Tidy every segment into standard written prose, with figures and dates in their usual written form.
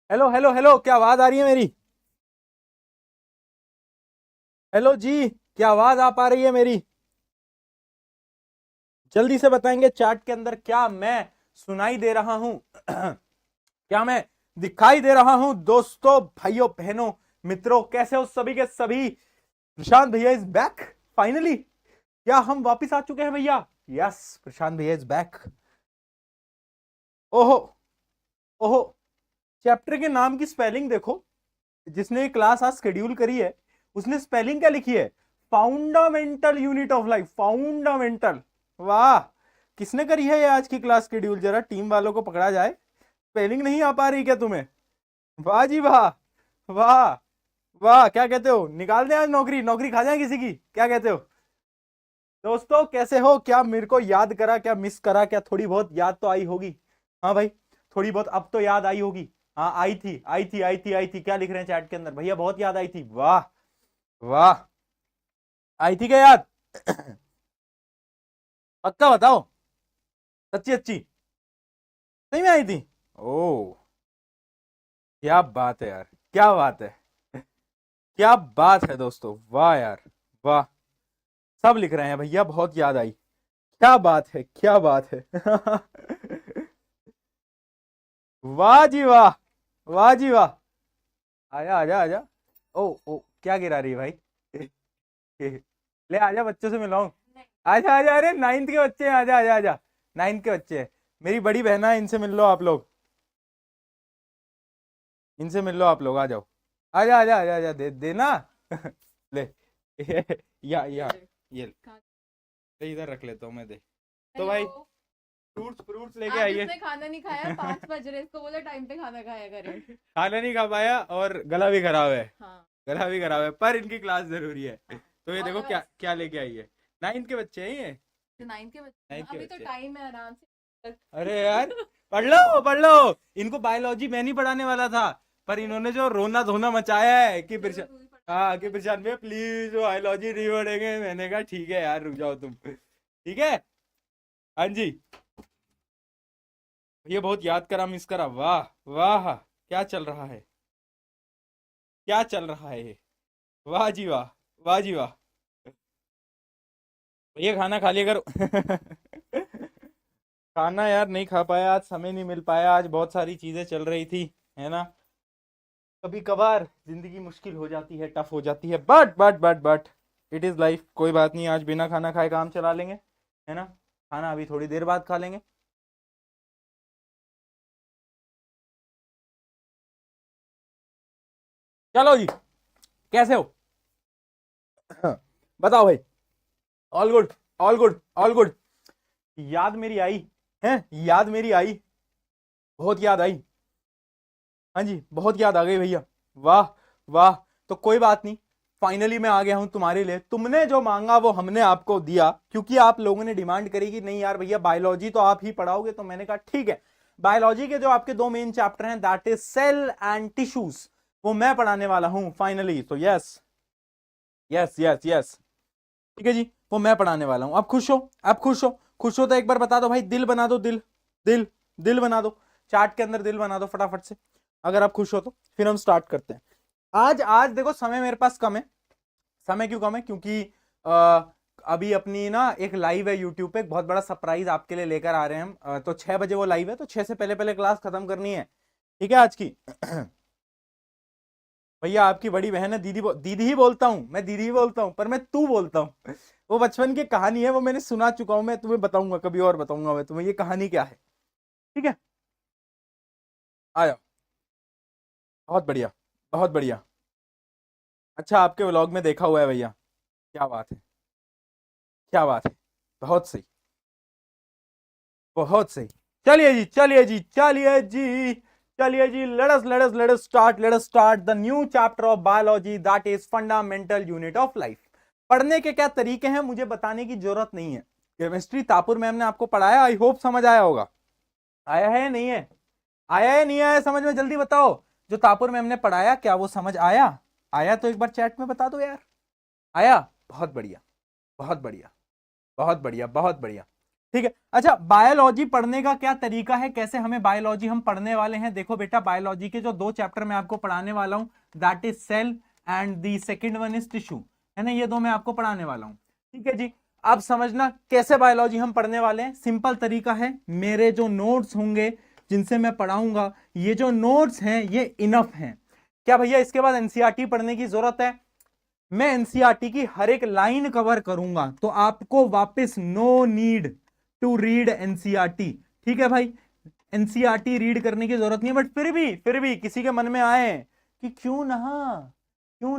Hello hello hello, क्या आवाज आ रही है मेरी? हेलो जी, क्या आवाज आ पा रही है मेरी? जल्दी से बताएंगे चैट के अंदर, क्या मैं सुनाई दे रहा हूं? क्या मैं दिखाई दे रहा हूं? दोस्तों, भाइयों, बहनों, मित्रों, कैसे हो सभी के सभी? प्रशांत भैया इज बैक फाइनली। क्या हम वापिस आ चुके हैं भैया? यस, प्रशांत भैया इज बैक। ओहो, ओहो, चैप्टर के नाम की स्पेलिंग देखो। जिसने ये क्लास आज शेड्यूल करी है, उसने स्पेलिंग क्या लिखी है? फाउंडामेंटल यूनिट ऑफ लाइफ, फाउंडामेंटल। वाह, किसने करी है ये आज की क्लास शेड्यूल? जरा टीम वालों को पकड़ा जाए। स्पेलिंग नहीं आ पा रही क्या तुम्हें? वाह जी वाह। वाह, वाह, क्या कहते हो? निकाल दें आज नौकरी, नौकरी खा जाए किसी की, क्या कहते हो? दोस्तों, कैसे हो? क्या मेरे को याद करा? क्या मिस करा? क्या थोड़ी बहुत याद तो आई होगी? हाँ भाई, थोड़ी बहुत अब तो याद आई होगी। हाँ, आई थी, आई थी, आई थी, आई थी। क्या लिख रहे हैं चैट के अंदर? भैया बहुत याद आई थी। वाह, वाह, आई थी क्या याद? पक्का बताओ, सच्ची अच्छी? सही में आई थी? ओ, क्या बात है यार, क्या बात है, क्या बात है दोस्तों, वाह यार, वाह। सब लिख रहे हैं भैया बहुत याद आई। क्या बात है, क्या बात है। वाह जी वाह, वाह जी वाह। आजा आजा आजा। ओ ओ, क्या गिरा रही है भाई? ले आजा, बच्चों से मिलाऊं। आजा आजा, अरे नाइन्थ के बच्चे हैं, आजा आजा आजा। नाइन्थ के बच्चे हैं, मेरी बड़ी बहना है, इनसे मिल लो आप लोग। इनसे मिल लो आप लोग, आ जाओ। आजा आजा आजा आजा, दे देना। ले। या ये ले, इधर रख लेता हूँ मैं, दे। तो भाई, हेलो। फ्रूट्स फ्रूट्स लेके आज आइए। उसने खाना नहीं खाया, 5 बज रहे, इसको बोलो टाइम पे खाना खाया करे। खाना नहीं खा पाया और गला भी खराब है। हाँ। गला भी खराब है, पर इनकी क्लास जरूरी है। हाँ। तो ये ऑल देखो द क्या बेस्ट। क्या लेके आई है। नाइन्थ के बच्चे हैं ये। तो 9 के बच्चे हैं ना, नाइन्थ के अभी तो बच्चे। टाइम है आराम से। अरे यार, पढ़ लो पढ़ लो। इनको बायोलॉजी मैं नहीं पढ़ाने वाला था, पर फिर इन्होंने जो रोना धोना मचाया है कि चलो प्रशांत। तू ही पढ़ा हाँ, कि देगा। प्रशांत भैया प्लीज बायोलॉजी नहीं पढ़ेंगे। मैंने कहा ठीक है यार, रुक जाओ तुम, ठीक है। हाँ जी। ये बहुत याद करा, मिस करा। वाह, वाह, क्या चल रहा है, क्या चल रहा है ये? वाह जी वाह, वाह जी वाह। भैया खाना खा लिया करो। खाना यार नहीं खा पाया आज, समय नहीं मिल पाया आज, बहुत सारी चीजें चल रही थी, है ना। कभी कभार जिंदगी मुश्किल हो जाती है, टफ हो जाती है, बट इट इज लाइफ। कोई बात नहीं, आज बिना खाना खाए काम चला लेंगे, है ना। खाना अभी थोड़ी देर बाद खा लेंगे। चलो जी, कैसे हो? बताओ भाई। All good, all good, all good. याद मेरी आई है, याद मेरी आई, बहुत याद आई। हाँ जी, बहुत याद आ गई भैया। वाह, वाह। तो कोई बात नहीं, फाइनली मैं आ गया हूं तुम्हारे लिए। तुमने जो मांगा वो हमने आपको दिया, क्योंकि आप लोगों ने डिमांड करी कि नहीं यार भैया, बायोलॉजी तो आप ही पढ़ाओगे। तो मैंने कहा ठीक है, बायोलॉजी के जो आपके दो मेन चैप्टर हैं, that is cell and tissues, वो मैं पढ़ाने वाला हूं फाइनली। तो यस, यस यस यस, ठीक है जी, वो मैं पढ़ाने वाला हूं। आप खुश हो? आप खुश हो? खुश हो तो एक बार बता दो भाई, दिल बना दो, दिल, दिल, दिल बना दो। चार्ट के अंदर दिल बना दो फटाफट से, अगर आप खुश हो तो। फिर हम स्टार्ट करते हैं। आज आज देखो, समय मेरे पास कम है। समय क्यों कम है? क्योंकि अभी अपनी ना एक लाइव है यूट्यूब पे, एक बहुत बड़ा सरप्राइज आपके लिए लेकर आ रहे हैं हम। तो 6 बजे वो लाइव है, तो 6 से पहले पहले क्लास खत्म करनी है, ठीक है आज की। भैया आपकी बड़ी बहन है, दीदी दीदी ही बोलता हूँ मैं, दीदी ही बोलता हूँ, पर मैं तू बोलता हूँ। वो बचपन की कहानी है, वो मैंने सुना चुका हूँ। मैं तुम्हें बताऊंगा कभी और, बताऊंगा मैं तुम्हें ये कहानी क्या है, ठीक है। आया, बहुत बढ़िया, बहुत बढ़िया। अच्छा, आपके व्लॉग में देखा हुआ है भैया। क्या बात है, क्या बात है, बहुत सही, बहुत सही। चलिए जी, चलिए जी, चलिए जी, चलिए जी, let us start the new chapter of biology, that is fundamental unit of life. पढ़ने के क्या तरीके हैं मुझे बताने की जरूरत नहीं है। केमिस्ट्री तापुर मैम ने आपको पढ़ाया, आई होप समझ आया होगा। आया है या नहीं है? आया है नहीं आया समझ में? जल्दी बताओ। जो तापुर मैम ने पढ़ाया, क्या वो समझ आया? आया तो एक बार चैट में बता दो यार। आया? बहुत बढ़िया, बहुत बढ़िया, बहुत बढ़िया, बहुत बढ़िया। ठीक है। अच्छा, बायोलॉजी पढ़ने का क्या तरीका है, कैसे हमें बायोलॉजी हम पढ़ने वाले हैं? देखो बेटा, बायोलॉजी के जो 2 चैप्टर मैं आपको पढ़ाने वाला हूं, that is cell and the second one is tissue, है ना, ये 2 मैं आपको पढ़ाने वाला हूं। ठीक है जी। अब समझना कैसे बायोलॉजी हम पढ़ने वाले हैं। सिंपल तरीका है, मेरे जो नोट्स होंगे जिनसे मैं पढ़ाऊंगा, ये जो नोट्स हैं ये इनफ हैं। क्या भैया इसके बाद एनसीईआरटी पढ़ने की जरूरत है? मैं एनसीईआरटी की हर एक लाइन कवर करूंगा, तो आपको वापस no need to read NCERT. ठीक है भाई, एनसीईआरटी रीड करने की जरूरत नहीं है, बट फिर भी किसी के मन में आए कि क्यों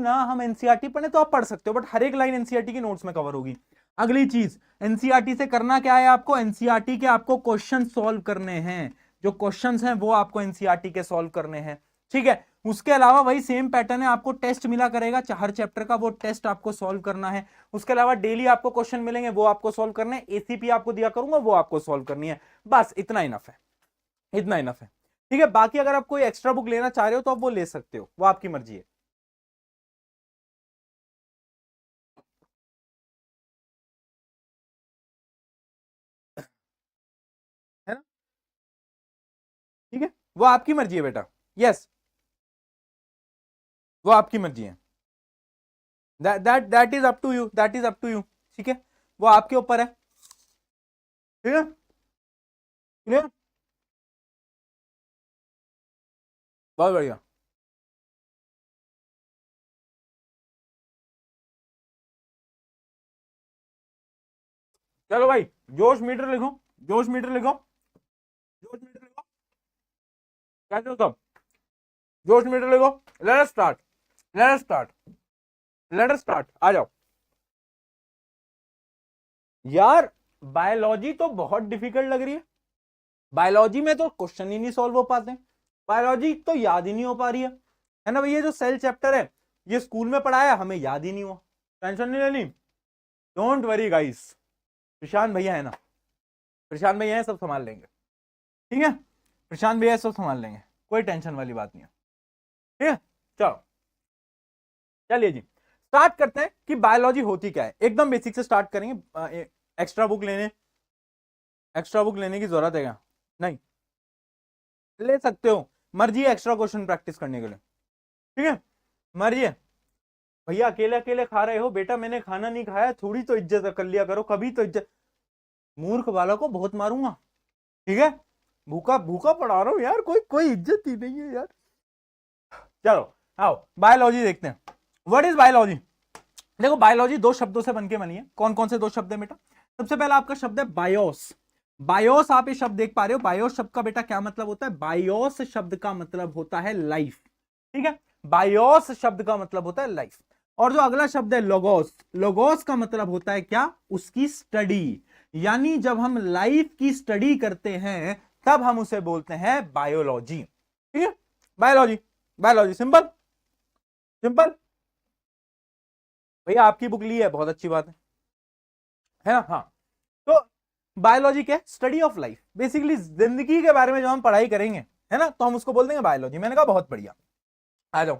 ना हम एनसीईआरटी पढ़े, तो आप पढ़ सकते हो, बट हर एक लाइन एनसीईआरटी की नोट्स में कवर होगी। अगली चीज, एनसीईआरटी से करना क्या है आपको? एनसीईआरटी के आपको क्वेश्चन सॉल्व करने हैं, जो क्वेश्चंस हैं वो आपको एनसीईआरटी के सॉल्व करने हैं। ठीक है। उसके अलावा वही सेम पैटर्न है, आपको टेस्ट मिला करेगा हर चैप्टर का, वो टेस्ट आपको सॉल्व करना है। उसके अलावा डेली आपको क्वेश्चन मिलेंगे, वो आपको सॉल्व करने हैं। एसीपी आपको दिया करूंगा, वो आपको सॉल्व करनी है। बस इतना इनफ है, इतना इनफ है। ठीक है। बाकी अगर आप कोई एक्स्ट्रा बुक लेना चाह रहे हो तो आप वो ले सकते हो, वो आपकी मर्जी है। है ना? ठीक है, वो आपकी मर्जी है बेटा। यस, वो आपकी मर्जी है। That is up to you, that is up to you. ठीक है, वो आपके ऊपर है। ठीक है, क्लियर? बहुत बढ़िया। चलो भाई, जोश मीटर लिखो, जोश मीटर लिखो, जोश मीटर लिखो। कैसे हो सब? जोश मीटर लिखो। Let us start, let us start, let us start. आ जाओ यार। बायोलॉजी तो बहुत डिफिकल्ट लग रही है। बायोलॉजी में तो क्वेश्चन ही नहीं सॉल्व हो पाते, बायोलॉजी तो याद ही नहीं हो पा रही है ना भाई। ये जो सेल चैप्टर है, ये स्कूल में पढ़ाया, हमें याद ही नहीं हुआ। टेंशन नहीं लेनी, डोंट वरी गाइस। प्रशांत भैया है ना, प्रशांत भैया है, सब संभाल लेंगे। ठीक है, प्रशांत भैया सब संभाल लेंगे, कोई टेंशन वाली बात नहीं है। ठीक है, चलो चलिए जी, स्टार्ट करते हैं कि बायोलॉजी होती क्या है। एकदम बेसिक से स्टार्ट करेंगे। एक्स्ट्रा बुक लेने की जरूरत है क्या? नहीं, ले सकते हो, मर्जी है एक्स्ट्रा क्वेश्चन प्रैक्टिस करने के लिए। ठीक है, मर्जी है। भैया अकेले अकेले खा रहे हो, बेटा मैंने खाना नहीं खाया, थोड़ी तो इज्जत कर लिया करो, कभी तो इज्जत। मूर्ख वालों को बहुत मारूंगा। ठीक है, भूखा भूखा पढ़ा रहा हूं यार, कोई कोई इज्जत ही नहीं है यार। चलो आओ बायोलॉजी देखते हैं। What is biology? देखो, बायोलॉजी 2 शब्दों से बनके बनी है। कौन कौन से 2 शब्द है बेटा? सबसे पहला आपका शब्द है बायोस। बायोस, आप ये शब्द देख पा रहे हो। बायोस शब्द का बेटा क्या मतलब होता है? बायोस शब्द का मतलब होता है लाइफ। ठीक है, बायोस शब्द का मतलब होता है लाइफ। और जो अगला शब्द है लोगोस, लोगोस का मतलब होता है क्या? उसकी स्टडी। यानी जब हम लाइफ की स्टडी करते हैं तब हम उसे बोलते हैं बायोलॉजी। ठीक है, बायोलॉजी, बायोलॉजी सिंपल सिंपल। भैया आपकी बुक ली है, बहुत अच्छी बात है ना? हाँ, तो बायोलॉजी क्या है? Study of life. बेसिकली जिंदगी के बारे में जो हम पढ़ाई करेंगे, है ना, तो हम उसको बोल देंगे बायोलॉजी। मैंने कहा बहुत बढ़िया। आ जाओ,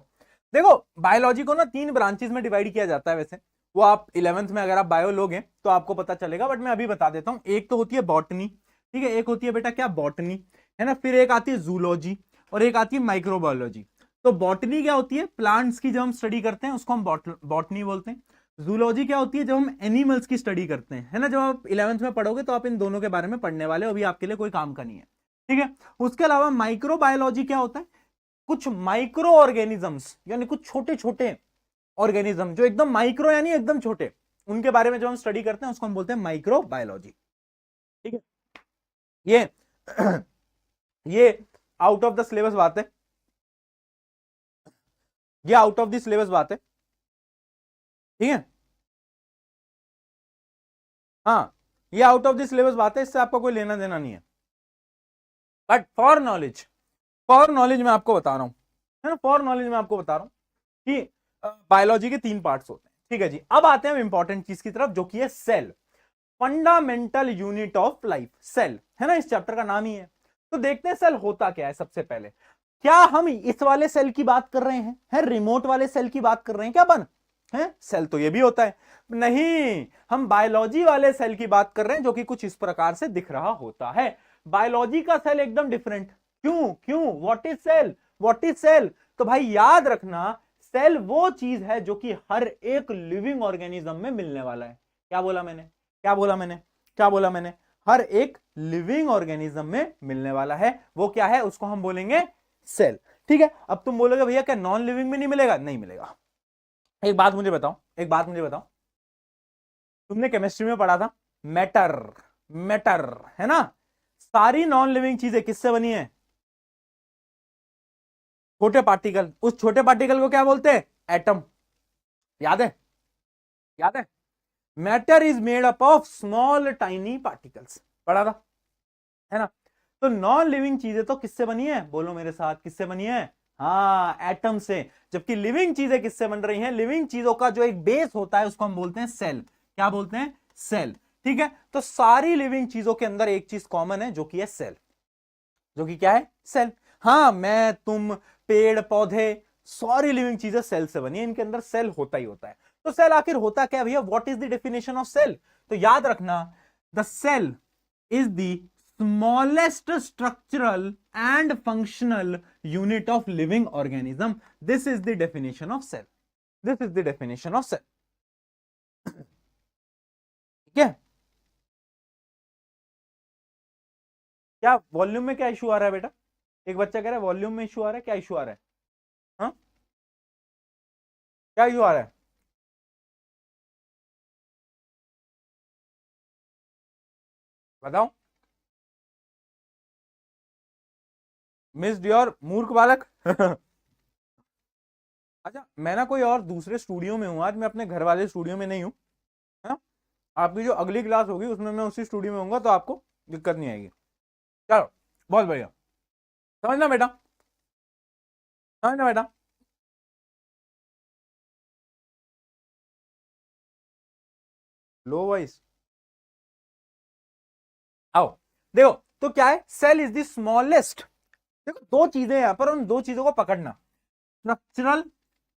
देखो बायोलॉजी को ना 3 ब्रांचेस में डिवाइड किया जाता है। वैसे वो आप 11th में अगर आप बायो लोगे तो आपको पता चलेगा, बट मैं अभी बता देता हूं। एक तो होती है बॉटनी, ठीक है, एक होती है बेटा क्या? बॉटनी, है ना। फिर एक आती है जूलॉजी और एक आती है माइक्रोबायोलॉजी। तो बॉटनी क्या होती है? प्लांट्स की जब हम स्टडी करते हैं उसको हम बॉटनी बोलते हैं। जूलॉजी क्या होती है? जब हम एनिमल्स की स्टडी करते हैं, है ना। जब आप 11th में पढ़ोगे तो आप इन दोनों के बारे में पढ़ने वाले हो, अभी आपके लिए कोई काम का नहीं है। ठीक है, उसके अलावा माइक्रोबायोलॉजी क्या होता है? कुछ माइक्रो ऑर्गेनिजम्स, यानी कुछ छोटे छोटे ऑर्गेनिज्म जो एकदम माइक्रो यानी एकदम छोटे, उनके बारे में जो हम स्टडी करते हैं उसको हम बोलते हैं माइक्रोबायोलॉजी। ठीक है, ये ये आउट ऑफ द सिलेबस बात है, ये आउट ऑफ द सिलेबस बात है। ठीक है, हाँ, ये आउट ऑफ द सिलेबस बात है, इससे आपका कोई लेना देना नहीं है। But for knowledge, for knowledge मैं आपको बता रहा हूं, है ना, फॉर नॉलेज मैं आपको बता रहा हूं कि बायोलॉजी के 3 पार्ट्स होते हैं। ठीक है जी, अब आते हैं इंपॉर्टेंट चीज की तरफ, जो कि है cell, fundamental unit of life. Cell, है ना, इस चैप्टर का नाम ही है। तो देखते हैं सेल होता क्या है। सबसे पहले, क्या हम इस वाले सेल की बात कर रहे हैं, है रिमोट वाले सेल की बात कर रहे हैं क्या अपन? है, सेल तो ये भी होता है। नहीं, हम बायोलॉजी वाले सेल की बात कर रहे हैं जो कि कुछ इस प्रकार से दिख रहा होता है। बायोलॉजी का सेल एकदम डिफरेंट। क्यों क्यों, what is cell, what is cell? तो भाई याद रखना, सेल वो चीज है जो कि हर एक लिविंग ऑर्गेनिज्म में मिलने वाला है। क्या बोला मैंने, क्या बोला मैंने, क्या बोला मैंने? हर एक लिविंग ऑर्गेनिज्म में मिलने वाला है, वो क्या है, उसको हम बोलेंगे सेल। ठीक है, अब तुम बोलोगे भैया क्या नॉन लिविंग में नहीं मिलेगा? नहीं मिलेगा। एक बात मुझे बताओ, एक बात मुझे बताओ, तुमने केमिस्ट्री में पढ़ा था मैटर, मैटर है ना? सारी नॉन लिविंग चीजें किससे बनी है? छोटे पार्टिकल। उस छोटे पार्टिकल को क्या बोलते हैं? एटम। याद है, याद है? Matter is made up of small tiny particles, पढ़ा था, है ना? तो नॉन लिविंग चीजें तो किससे बनी है? बोलो मेरे साथ, किससे बनी है? हाँ, एटम से। जबकि लिविंग चीजें किससे बन रही हैं? लिविंग चीजों का जो एक बेस होता है उसको हम बोलते हैं सेल। क्या बोलते हैं? सेल। ठीक है, तो सारी लिविंग चीजों के अंदर एक चीज कॉमन है जो कि है सेल। जो कि क्या है? सेल। हाँ, मैं, तुम, पेड़ पौधे, सारी लिविंग चीजें सेल से बनी है, इनके अंदर सेल होता ही होता है। तो सेल आखिर होता क्या है भैया? What is the definition of cell? तो याद रखना, the cell is the smallest structural and functional unit of living organism. This is the definition of cell. This is the definition of cell. ठीक है? क्या वॉल्यूम में क्या issue आ रहा है बेटा? एक बच्चा कह रहा है वॉल्यूम में इशू आ रहा है, क्या इशू आ रहा है? हाँ, क्या इशू आ रहा है? बताओ। मिस्ड योर मूर्ख बालक। अच्छा, मैं ना कोई और दूसरे स्टूडियो में हूँ आज, मैं अपने घर वाले स्टूडियो में नहीं हूँ, है ना? आपकी जो अगली क्लास होगी उसमें मैं उसी स्टूडियो में होऊंगा, तो आपको दिक्कत नहीं आएगी। चलो, बहुत बढ़िया। समझना बेटा, समझना बेटा। लो वॉइस, आओ। देखो, तो क्या है? Cell is the smallest. देखो, दो चीजें यहां पर, उन दो चीजों को पकड़ना, स्ट्रक्चरल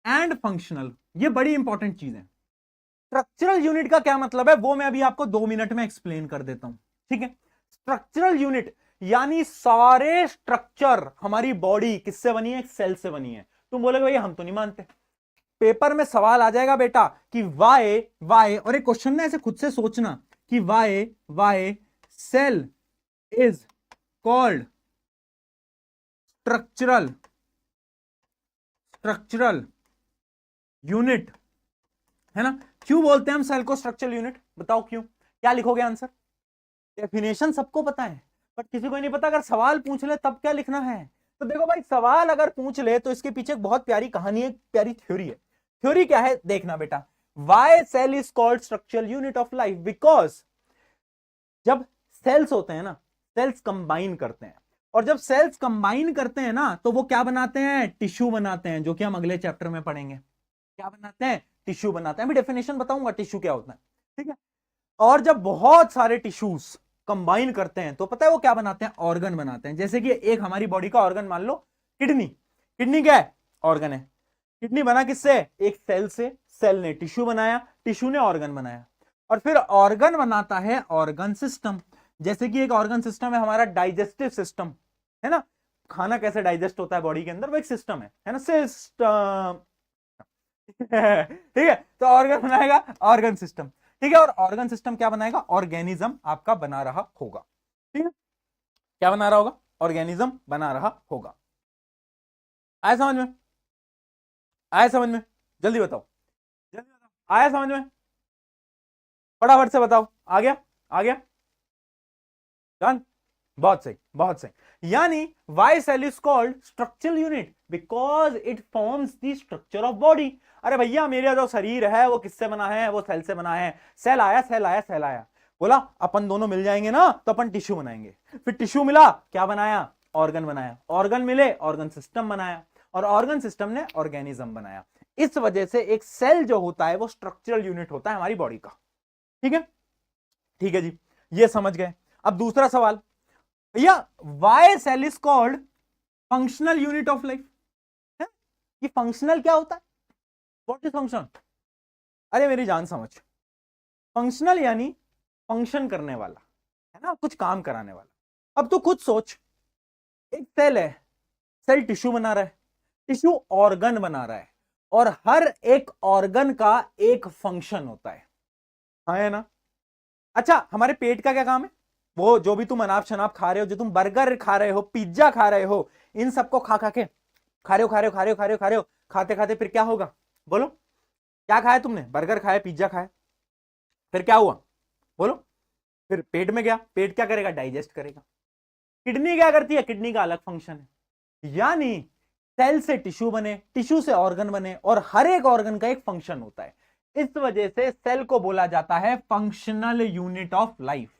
एंड फंक्शनल। ये बड़ी इंपॉर्टेंट चीज है। स्ट्रक्चरल यूनिट का क्या मतलब है वो मैं अभी आपको 2 मिनट में एक्सप्लेन कर देता हूं। ठीक है? स्ट्रक्चरल यूनिट यानी सारे स्ट्रक्चर, हमारी बॉडी किससे बनी है? एक सेल से बनी है। तुम बोलोगे भैया हम तो नहीं मानते। पेपर में सवाल आ जाएगा बेटा कि वाई वाई, और एक क्वेश्चन ना ऐसे खुद से सोचना कि why why cell is called structural, structural unit, है ना? क्यों बोलते हैं हम सेल को स्ट्रक्चरल यूनिट? बताओ क्यों? क्या लिखोगे आंसर? डेफिनेशन सबको पता है, बट किसी को नहीं पता अगर सवाल पूछ ले तब क्या लिखना है। तो देखो भाई, सवाल अगर पूछ ले तो इसके पीछे एक बहुत प्यारी कहानी है, प्यारी थ्योरी है। थ्योरी क्या है? देखना बेटा, why cell is called structural unit of life, because जब सेल्स होते हैं ना, सेल्स कंबाइन करते हैं, और जब सेल्स कंबाइन करते हैं ना तो वो क्या बनाते हैं? टिश्यू बनाते हैं, जो कि हम अगले चैप्टर में पढ़ेंगे। क्या बनाते हैं? टिश्यू बनाते हैं। अभी डेफिनेशन बताऊंगा टिश्यू क्या होता है। ठीक है? और जब बहुत सारे टिश्यूज कंबाइन करते हैं तो पता है वो क्या बनाते हैं? ऑर्गन बनाते हैं। जैसे कि एक हमारी बॉडी का ऑर्गन मान लो किडनी। किडनी क्या है? ऑर्गन है। किडनी बना किससे? एक सेल से। सेल ने टिश्यू बनाया, टिश्यू ने ऑर्गन बनाया, और फिर ऑर्गन बनाता है ऑर्गन सिस्टम। जैसे कि एक ऑर्गन सिस्टम है हमारा डाइजेस्टिव सिस्टम, है ना? खाना कैसे डाइजेस्ट होता है बॉडी के अंदर, वो एक सिस्टम है ना? सिस्टम। ठीक है, तो ऑर्गन बनाएगा ऑर्गन सिस्टम। ठीक है, और ऑर्गन सिस्टम क्या बनाएगा? ऑर्गेनिज्म आपका बना रहा होगा। ठीक है, क्या बना रहा होगा? ऑर्गेनिज्म बना रहा होगा। आया समझ में? आया समझ में? जल्दी बताओ, जल्दी बताओ, आया समझ में? फटाफट से बताओ। आ गया? आ गया? डन। बहुत सही, बहुत सही। यानी why cell is called structural unit because it forms the structure of body. अरे भैया, मेरा जो शरीर है वो किससे बना है? वो सेल से बना है। सेल आया, सेल आया, सेल आया, बोला अपन दोनों मिल जाएंगे ना तो अपन टिश्यू बनाएंगे। फिर टिश्यू मिला, क्या बनाया? ऑर्गन बनाया। ऑर्गन मिले, ऑर्गन सिस्टम बनाया, और ऑर्गन सिस्टम ने ऑर्गेनिज्म बनाया। इस वजह से एक सेल जो होता है वो स्ट्रक्चरल यूनिट होता है हमारी बॉडी का। ठीक है? ठीक है जी, ये समझ गए। अब दूसरा सवाल, भैया why cell is called functional unit of life है? ये फंक्शनल क्या होता है? What is function? अरे मेरी जान समझ, फंक्शनल यानी फंक्शन करने वाला, है ना, कुछ काम कराने वाला। अब तू खुद सोच, एक सेल है, सेल टिश्यू बना रहा है, टिश्यू ऑर्गन बना रहा है, और हर एक ऑर्गन का एक फंक्शन होता है ना। अच्छा, हमारे पेट का क्या काम है? वो जो भी तुम अनाप शनाप खा रहे हो, जो तुम बर्गर खा रहे हो, पिज्जा खा रहे हो, इन सबको खा खा के खा रहे हो, खा रहे हो, खा रहे हो, खा रहे हो, खा रहे हो, खाते खाते फिर क्या होगा? बोलो, क्या खाया तुमने? बर्गर खाया, पिज्जा खाया, फिर क्या हुआ? बोलो। फिर पेट में गया, पेट क्या करेगा? डाइजेस्ट करेगा। किडनी क्या करती है? किडनी का अलग फंक्शन है। यानी सेल से टिश्यू बने, टिश्यू से ऑर्गन बने, और हर एक ऑर्गन का एक फंक्शन होता है। इस वजह से सेल को बोला जाता है फंक्शनल यूनिट ऑफ लाइफ,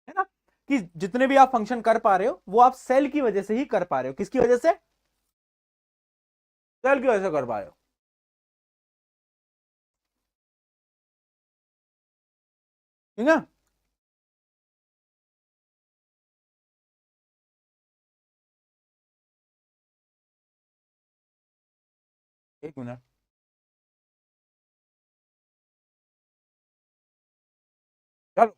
है ना, कि जितने भी आप फंक्शन कर पा रहे हो वो आप सेल की वजह से ही कर पा रहे हो। किसकी वजह से? सेल की वजह से कर पा रहे हो। ठीक है। एक मिनट, चलो,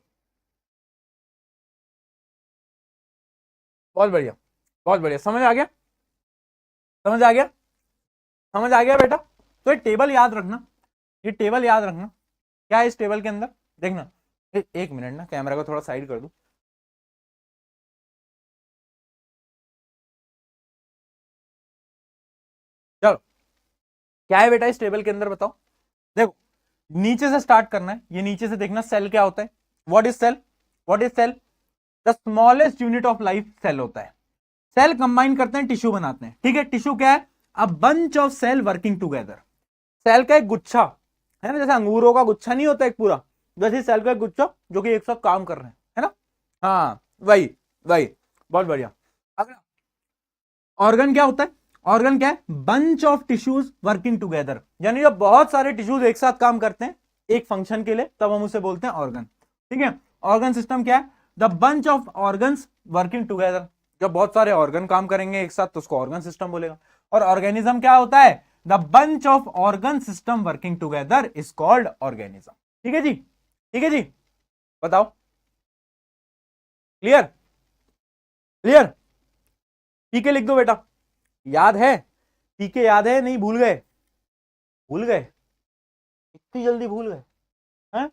बहुत बढ़िया, बहुत बढ़िया, समझ आ गया, समझ आ गया, समझ आ गया बेटा। तो ये टेबल याद रखना, ये टेबल याद रखना। क्या है इस टेबल के अंदर? देखना, एक मिनट ना, कैमरा को थोड़ा साइड कर दूं। चलो, क्या है बेटा इस टेबल के अंदर बताओ। देखो, नीचे से स्टार्ट करना है, ये नीचे से देखना, सेल क्या होता है? What is cell? What is cell? The smallest unit of life cell होता है। सेल कंबाइन करते हैं, टिश्यू बनाते हैं। ठीक है, टिश्यू क्या है? A bunch of cell working together. Cell का एक गुच्छा, है ना, जैसे अंगूरों का गुच्छा नहीं होता एक पूरा, वैसे सेल का एक गुच्छा जो कि एक साथ काम कर रहे हैं, है ना। हाँ, वही वही, बहुत बढ़िया। अगला, ऑर्गन क्या होता है? ऑर्गन क्या है? Bunch of tissues working together, यानी जब बहुत सारे टिश्यूज एक साथ काम करते हैं एक फंक्शन के लिए, तब हम उसे बोलते हैं ऑर्गन। ठीक है, ऑर्गन सिस्टम क्या है? The bunch of organs working together. जब बहुत सारे ऑर्गन काम करेंगे एक साथ तो उसको ऑर्गन सिस्टम बोलेगा। और ऑर्गेनिज्म क्या होता है? The bunch of organ system working together is called organism. ठीक है जी, ठीक है जी, बताओ। क्लियर? क्लियर? ठीक है, लिख दो बेटा। याद है? ठीक है, याद है? नहीं भूल गए? भूल गए? इतनी जल्दी भूल गए? हैं?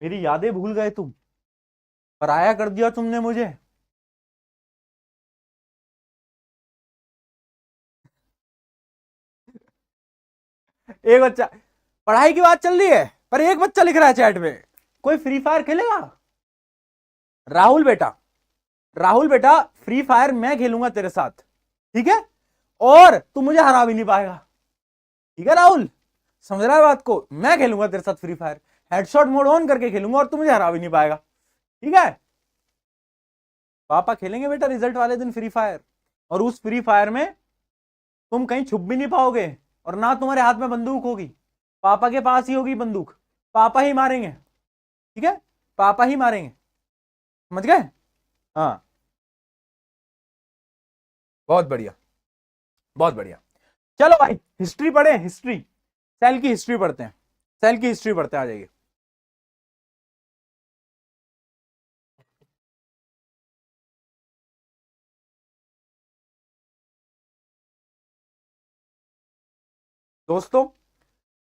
मेरी यादें भूल गए तुम? पराया कर दिया तुमने मुझे। एक बच्चा, पढ़ाई की बात चल रही है पर एक बच्चा लिख रहा है चैट में, कोई फ्री फायर खेलेगा? राहुल बेटा, राहुल बेटा, फ्री फायर मैं खेलूंगा तेरे साथ, ठीक है, और तू मुझे हरा भी नहीं पाएगा। ठीक है राहुल, समझ रहा है बात को? मैं खेलूंगा तेरे साथ free fire, headshot mode on करके खेलूंगा, और तू मुझे हरा भी नहीं पाएगा। ठीक है, पापा खेलेंगे बेटा रिजल्ट वाले दिन फ्री फायर, और उस फ्री फायर में तुम कहीं छुप भी नहीं पाओगे, और ना तुम्हारे हाथ में बंदूक होगी, पापा के पास ही होगी बंदूक, पापा ही मारेंगे। ठीक है, पापा ही मारेंगे, समझ गए? हाँ, बहुत बढ़िया, बहुत बढ़िया। चलो भाई, हिस्ट्री पढ़े, हिस्ट्री, सेल की हिस्ट्री पढ़ते हैं, सेल की हिस्ट्री पढ़ते हैं, आ जाइए। दोस्तों,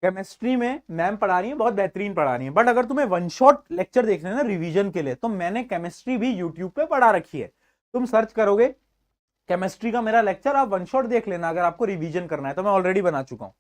केमिस्ट्री में मैम पढ़ा रही है, बहुत बेहतरीन पढ़ा रही है, बट अगर तुम्हें वन शॉट लेक्चर देखने हैं ना रिवीजन के लिए, तो मैंने केमिस्ट्री भी यूट्यूब पे पढ़ा रखी है। तुम सर्च करोगे केमिस्ट्री का मेरा लेक्चर, आप वन शॉट देख लेना अगर आपको रिवीजन करना है, तो मैं ऑलरेडी बना चुका हूं।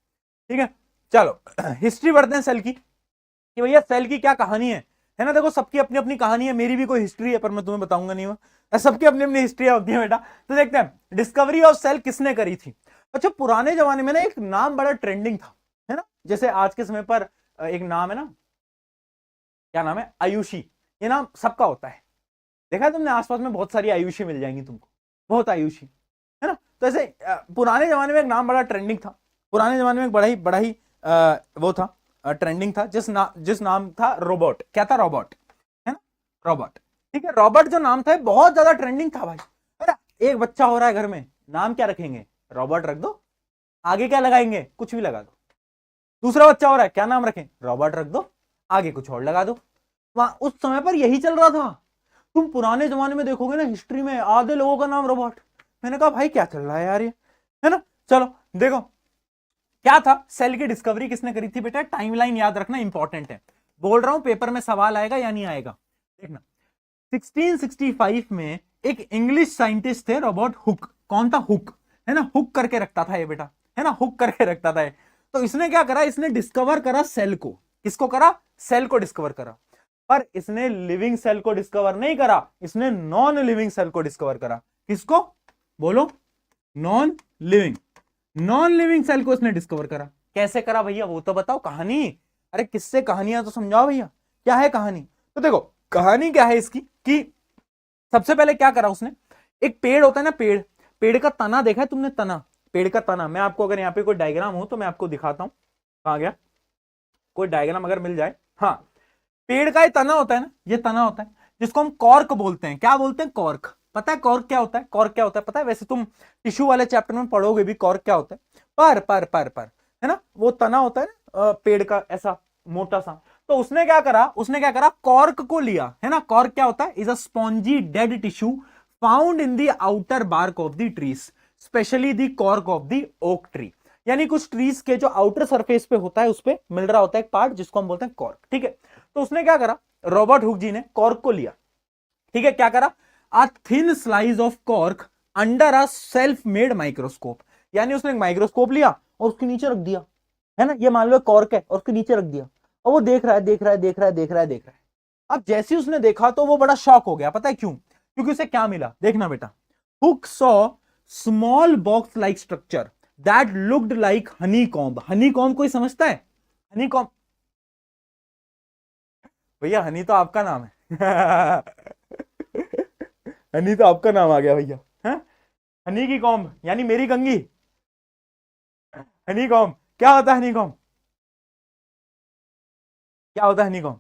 ठीक है, चलो हिस्ट्री पढ़ते हैं सेल की, कि भैया सेल की क्या कहानी है ना। देखो, सबकी अपनी अपनी कहानी है, मेरी भी कोई हिस्ट्री है पर मैं तुम्हें बताऊंगा नहीं, वो सबकी अपनी अपनी हिस्ट्री होती है बेटा। तो देखते हैं डिस्कवरी ऑफ सेल किसने करी थी। अच्छा, पुराने जमाने में ना एक नाम बड़ा ट्रेंडिंग था, है ना, जैसे आज के समय पर एक नाम है ना, क्या नाम है? आयुषी। ये नाम सबका होता है, देखा है तुमने? आसपास में बहुत सारी आयुषी मिल जाएंगी तुमको, बहुत आयुषी, है ना। तो ऐसे पुराने जमाने में एक नाम बड़ा ट्रेंडिंग था, पुराने जमाने में एक बड़ा ही वो था, ट्रेंडिंग था, जिस नाम था रोबोट। क्या था? रोबोट, है ना, रोबोट। ठीक है, रोबोट जो नाम था बहुत ज्यादा ट्रेंडिंग था भाई। अरे, एक बच्चा हो रहा है घर में, नाम क्या रखेंगे? रोबोट रख दो, आगे क्या लगाएंगे? कुछ भी लगा दो, दूसरा बच्चा हो रहा है, क्या नाम रखें? रॉबर्ट रख दो, आगे कुछ और लगा दो। वहां उस समय पर यही चल रहा था। तुम पुराने जमाने में देखोगे ना, हिस्ट्री में आधे लोगों का नाम रॉबर्ट। मैंने कहा भाई क्या चल रहा है यार ये, है ना। चलो देखो क्या था, सेल की डिस्कवरी किसने करी थी बेटा? टाइमलाइन याद रखना इंपॉर्टेंट है, बोल रहा हूं पेपर में सवाल आएगा या नहीं आएगा, देखना। 1665 में एक इंग्लिश साइंटिस्ट थे रॉबर्ट हुक। कौन था? हुक, है ना। हुक करके रखता था ये बेटा, है ना, हुक करके रखता था ये। तो इसने क्या करा, इसने डिस्कवर करा सेल को। किसको करा? सेल को डिस्कवर करा। पर इसने लिविंग सेल को डिस्कवर नहीं करा, इसने नॉन लिविंग सेल को डिस्कवर करा। किसको? बोलो, non living. Non living cell को इसने डिस्कवर करा। कैसे करा भैया, वो तो बताओ। कहानी, अरे किससे कहानियां तो समझाओ भैया, क्या है कहानी? तो देखो कहानी क्या है इसकी, कि सबसे पहले क्या करा उसने, एक पेड़ होता है ना, पेड़, पेड़ का तना देखा है तुमने? तना, पेड़ का तना। मैं आपको अगर यहाँ पे कोई डायग्राम हो तो मैं आपको दिखाता हूं। कहां गया? कोई डायग्राम अगर मिल जाए। हाँ, पेड़ का ये तना होता है ना, ये तना होता है जिसको हम कॉर्क बोलते हैं। क्या बोलते हैं? कॉर्क। पता है कॉर्क क्या होता है? कॉर्क क्या होता है पता है? वैसे तुम टिश्यू वाले चैप्टर में पढ़ोगे भी कॉर्क क्या होता है। पर है ना, वो तना होता है ना पेड़ का, ऐसा मोटा सा। तो उसने क्या करा, कॉर्क को लिया, है ना। कॉर्क क्या होता है? Is a spongy dead tissue found in the outer bark of the trees, specially the cork of the oak tree. यानी कुछ ट्रीज के जो आउटर सरफेस पे होता है, उस पे मिल रहा होता है एक पार्ट जिसको हम बोलते हैं कॉर्क, ठीक है। तो उसने क्या करा, रॉबर्ट हुक जी ने कॉर्क को लिया, ठीक है। क्या करा? A thin slice of cork under a self made microscope. यानी उसने एक माइक्रोस्कोप लिया और उसके नीचे रख दिया, है ना। ये मान लो कॉर्क है और उसके नीचे रख दिया, और वो देख रहा है। अब जैसे ही उसने देखा तो वो बड़ा शॉक हो गया। पता है क्यों? क्योंकि उसे क्या मिला, देखना बेटा। Hook saw small box like structure that looked like Honey comb. Honey comb कोई समझता है? हनी कॉम्ब, भैया हनी तो आपका नाम है। हनी तो आपका नाम आ गया भैया, है? हनी की कॉम्ब यानी मेरी कंगी। हनी कॉम्ब क्या होता है? हनी कॉम्ब क्या होता है? हनी कॉम्ब,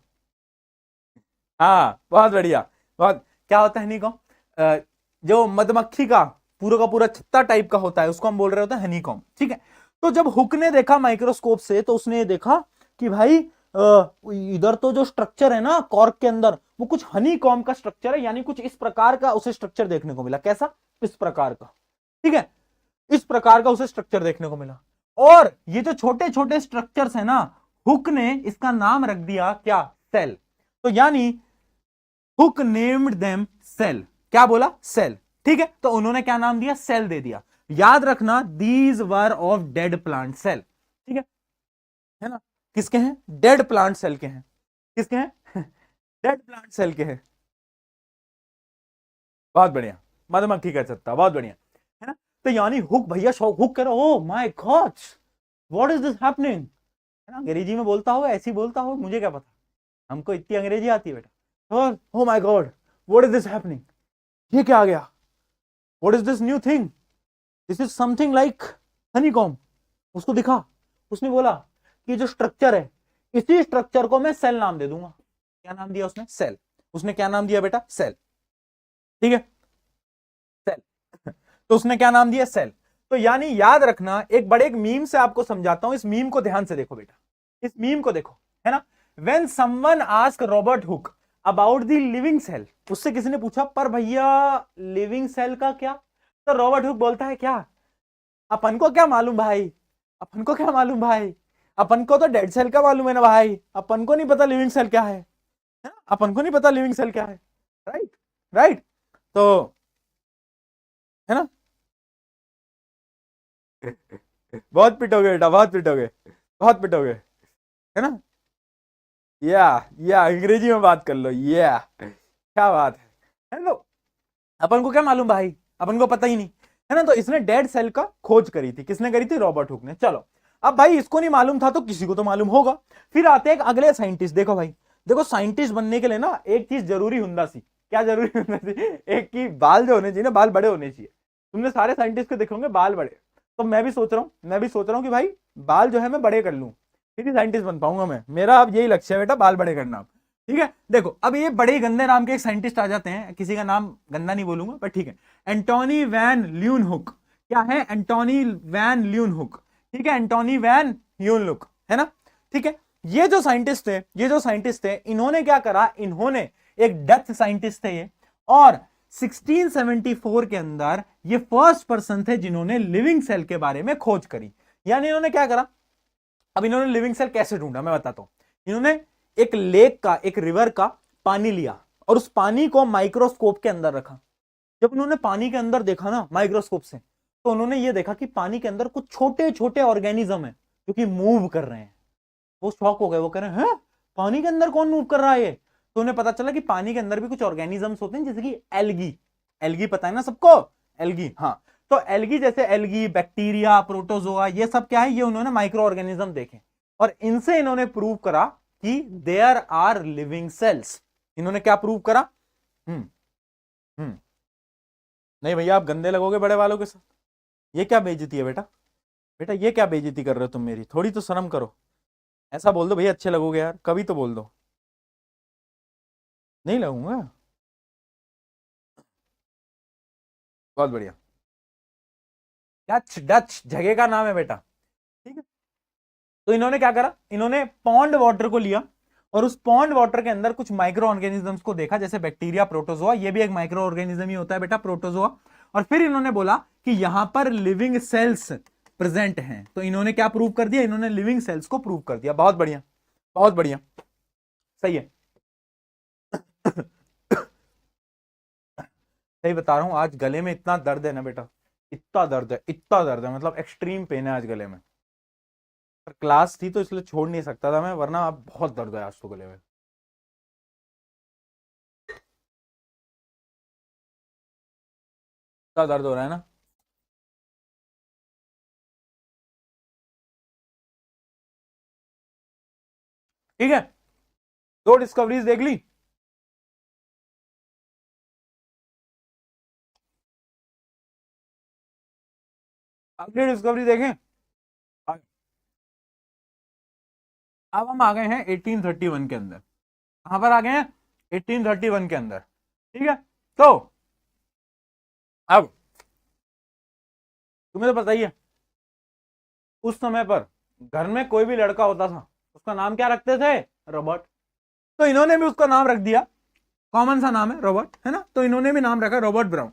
हाँ बहुत बढ़िया, बहुत। क्या होता है हनी कॉम्ब? जो मधुमक्खी का पूरा छत्ता टाइप का होता है, उसको हम बोल रहे होते हैं हनी कॉम्ब, ठीक है। तो जब हुक ने देखा माइक्रोस्कोप से, तो उसने ये देखा कि भाई इधर तो जो स्ट्रक्चर है ना कॉर्क के अंदर, वो कुछ हनी कॉम्ब का स्ट्रक्चर है। यानी कुछ इस प्रकार का उसे स्ट्रक्चर देखने को मिला। कैसा? इस प्रकार का, ठीक है। इस प्रकार का उसे स्ट्रक्चर देखने को मिला। और ये जो छोटे छोटे स्ट्रक्चर्स है ना, हुक ने इसका नाम रख दिया क्या? सेल। तो यानी हुक नेम्ड देम सेल। क्या बोला? सेल, ठीक है। तो उन्होंने क्या नाम दिया? सेल दे दिया। याद रखना, these were of dead plant cell, ठीक है ना। किसके हैं? डेड प्लांट सेल के हैं। किसके हैं? डेड प्लांट सेल के हैं। बहुत बढ़िया, मधुमक्खी का छत्ता, बहुत बढ़िया, है ना। तो यानी हुक भैया हुक करो, oh my God what is this happening, है ना। अंग्रेजी में बोलता हो, ऐसी बोलता हो, मुझे क्या पता, हमको इतनी अंग्रेजी आती है बेटा। Oh my God what is this happening, ये क्या आ गया? What is this new thing? This is something like honeycomb. उसको दिखा, उसने बोला कि जो स्ट्रक्चर है, इसी स्ट्रक्चर को मैं सेल नाम दे दूंगा। क्या नाम दिया उसने? सेल। उसने क्या नाम दिया बेटा? सेल, ठीक है, सेल। तो उसने क्या नाम दिया? सेल। तो यानी याद रखना, एक बड़े एक मीम से आपको समझाता हूं। इस मीम को ध्यान से देखो बेटा, इस मीम को देखो, है ना। When someone ask Robert Hooke about the living cell, उससे किसी ने पूछा पर भैया लिविंग सेल का क्या? तो रॉबर्ट हुक बोलता है क्या? अपन को क्या मालूम भाई, अपन को क्या मालूम भाई, अपन को तो डेड सेल का मालूम है ना भाई, अपन को नहीं पता लिविंग सेल क्या है ना? अपन को नहीं पता लिविंग सेल क्या है, राइट राइट। तो है ना, बहुत पिटोगे बेटा, बहुत पिटोगे, बहुत पिटोगे, है ना। या अंग्रेजी में बात कर लो, या क्या बात है ना। अपन को क्या मालूम भाई, अपन को पता ही नहीं, है ना। तो इसने डेड सेल का खोज करी थी। किसने करी थी? रॉबर्ट हुक ने। चलो अब भाई इसको नहीं मालूम था तो किसी को तो मालूम होगा। फिर आते हैं अगले साइंटिस्ट। देखो भाई, देखो साइंटिस्ट बनने के लिए ना एक चीज जरूरी हुंदा सी। क्या जरूरी हुंदा सी? एक की बाल जो होने चाहिए ना, बाल बड़े होने चाहिए। तुमने सारे साइंटिस्ट को देखोगे बाल बड़े। तो मैं भी सोच रहा हूँ कि भाई बाल जो है मैं बड़े कर लूं, फिर ही साइंटिस्ट बन पाऊंगा मैं। मेरा अब यही लक्ष्य है बेटा, बाल बड़े करना। ठीक है, देखो अब ये बड़े गंदे नाम के एक साइंटिस्ट आ जाते हैं। किसी का नाम गंदा नहीं बोलूंगा पर ठीक है, एंटोनी वैन ल्यूनहुक। क्या है? एंटोनी वैन ल्यूनहुक, ठीक है, एंटोनी वैन ल्यूनहुक, है ना, ठीक है। ये जो साइंटिस्ट थे इन्होंने क्या करा, इन्होंने एक डेथ साइंटिस्ट थे ये, और 1674 के अंदर ये फर्स्ट पर्सन थे जिन्होंने लिविंग सेल के बारे में खोज करी। यानी इन्होंने क्या करा, अब इन्होंने लिविंग सेल कैसे ढूंढा मैं बताता हूं। इन्होंने एक लेक का, एक रिवर का पानी लिया और उस पानी को माइक्रोस्कोप के अंदर रखा। जब उन्होंने पानी के अंदर देखा ना माइक्रोस्कोप से, तो उन्होंने ये देखा कि पानी के अंदर कुछ छोटे छोटे ऑर्गेनिज्म है जो कि मूव कर रहे हैं। वो शॉक हो गए, वो कह रहे हैं पानी के अंदर कौन मूव कर रहा है ये। तो उन्हें पता चला कि पानी के अंदर भी कुछ ऑर्गेनिजम्स होते हैं, जैसे कि एल्गी। एल्गी पता है ना सबको, एल्गी, हाँ। तो एल्गी, जैसे एल्गी, बैक्टीरिया, प्रोटोजोआ, ये सब क्या है, ये उन्होंने माइक्रो ऑर्गेनिज्म देखे और इनसे इन्होंने प्रूव करा कि देयर आर लिविंग सेल्स। इन्होंने क्या प्रूव करा? नहीं भैया आप गंदे लगोगे बड़े वालों के साथ। ये क्या बेइज्जती है बेटा, बेटा ये क्या बेइज्जती कर रहे हो तुम मेरी, थोड़ी तो शर्म करो। ऐसा बोल दो भैया अच्छे लगोगे यार, कभी तो बोल दो। नहीं लगूंगा, बहुत बढ़िया। डच, डच जगह का नाम है बेटा, ठीक है। तो इन्होंने क्या करा, इन्होंने पॉन्ड वाटर को लिया और उस पॉन्ड वाटर के अंदर कुछ माइक्रो ऑर्गेनिजम्स को देखा, जैसे बैक्टीरिया, प्रोटोजोआ, ये भी एक माइक्रो ऑर्गेनिज्म ही होता है बेटा, प्रोटोजोआ। और फिर इन्होंने बोला कि यहां पर लिविंग सेल्स प्रेजेंट हैं। तो इन्होंने क्या प्रूव कर दिया, इन्होंने लिविंग सेल्स को प्रूव कर दिया। बहुत बढ़िया, बहुत बढ़िया, सही है। सही बता रहा हूं, आज गले में इतना दर्द है ना बेटा, इतना दर्द है, इतना दर्द है, मतलब एक्सट्रीम पेन है आज गले में। पर क्लास थी तो इसलिए छोड़ नहीं सकता था मैं, वरना अब बहुत दर्द है आज तो गले में। इतना दर्द हो रहा है ना। ठीक है, दो डिस्कवरीज देख ली। अगली डिस्कवरी देखें। अब हम आ गए हैं 1831 के अंदर। कहां पर आ गए हैं? 1831 के अंदर, ठीक है। तो अब तुम्हें तो पता ही है, उस समय पर घर में कोई भी लड़का होता था उसका नाम क्या रखते थे? रॉबर्ट। तो इन्होंने भी उसका नाम रख दिया, कॉमन सा नाम है रॉबर्ट, है ना। तो इन्होंने भी नाम रखा रॉबर्ट ब्राउन।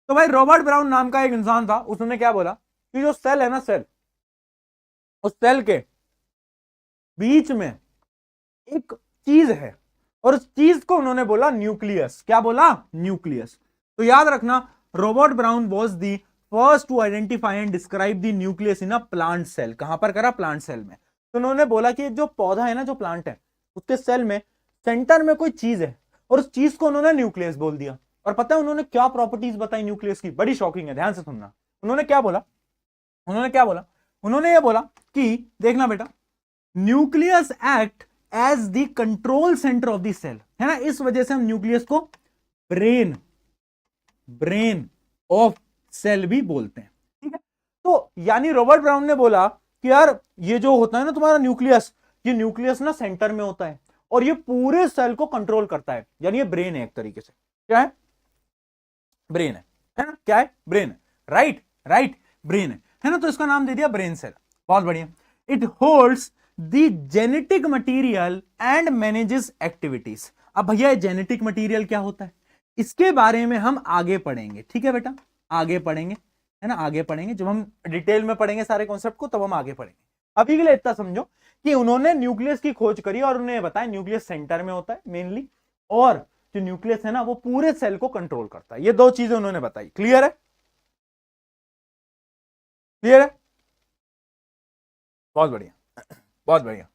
तो भाई रॉबर्ट ब्राउन नाम का एक इंसान था, उसने क्या बोला कि जो सेल है ना, सेल, उस सेल के बीच में एक चीज है और उस चीज को उन्होंने बोला न्यूक्लियस। क्या बोला? न्यूक्लियस। तो याद रखना, Robert Brown was the first to identify and describe the nucleus in a plant cell. कहां पर करा? प्लांट सेल में। तो उन्होंने बोला कि जो पौधा है ना, जो प्लांट है, उसके सेल में सेंटर में कोई चीज है और उस चीज को उन्होंने न्यूक्लियस बोल दिया। और पता है उन्होंने क्या प्रॉपर्टीज बताई न्यूक्लियस की? बड़ी शॉकिंग है, ध्यान से सुनना। उन्होंने क्या बोला, उन्होंने क्या बोला, उन्होंने ये बोला कि देखना बेटा, nucleus act as the control centre of the cell, है ना। इस वजह से हम न्यूक्लियस को ब्रेन, ब्रेन ऑफ सेल भी बोलते हैं, ठीक है। तो यानी रॉबर्ट ब्राउन ने बोला कि यार ये जो होता है ना तुम्हारा न्यूक्लियस, ये न्यूक्लियस ना सेंटर में होता है और ये पूरे सेल को कंट्रोल करता है। यानी ये ब्रेन है एक तरीके से। क्या है? ब्रेन है ना। क्या है? ब्रेन है, राइट, राइट, ब्रेन है ना। तो इसका नाम दे दिया ब्रेन सेल। बहुत बढ़िया। It holds the genetic material and manages activities. अब भैया जेनेटिक मटीरियल क्या होता है, इसके बारे में हम आगे पढ़ेंगे, ठीक है बेटा, आगे पढ़ेंगे, है ना, आगे पढ़ेंगे। जब हम डिटेल में पढ़ेंगे सारे कॉन्सेप्ट को तब हम आगे पढ़ेंगे। अभी के लिए इतना समझो कि उन्होंने न्यूक्लियस की खोज करी और उन्हें बताया न्यूक्लियस सेंटर में होता है मेनली, और जो न्यूक्लियस है ना वो पूरे सेल को कंट्रोल करता है। ये दो चीजें उन्होंने बताई। क्लियर है? क्लियर है? बहुत बढ़िया, बहुत बढ़िया।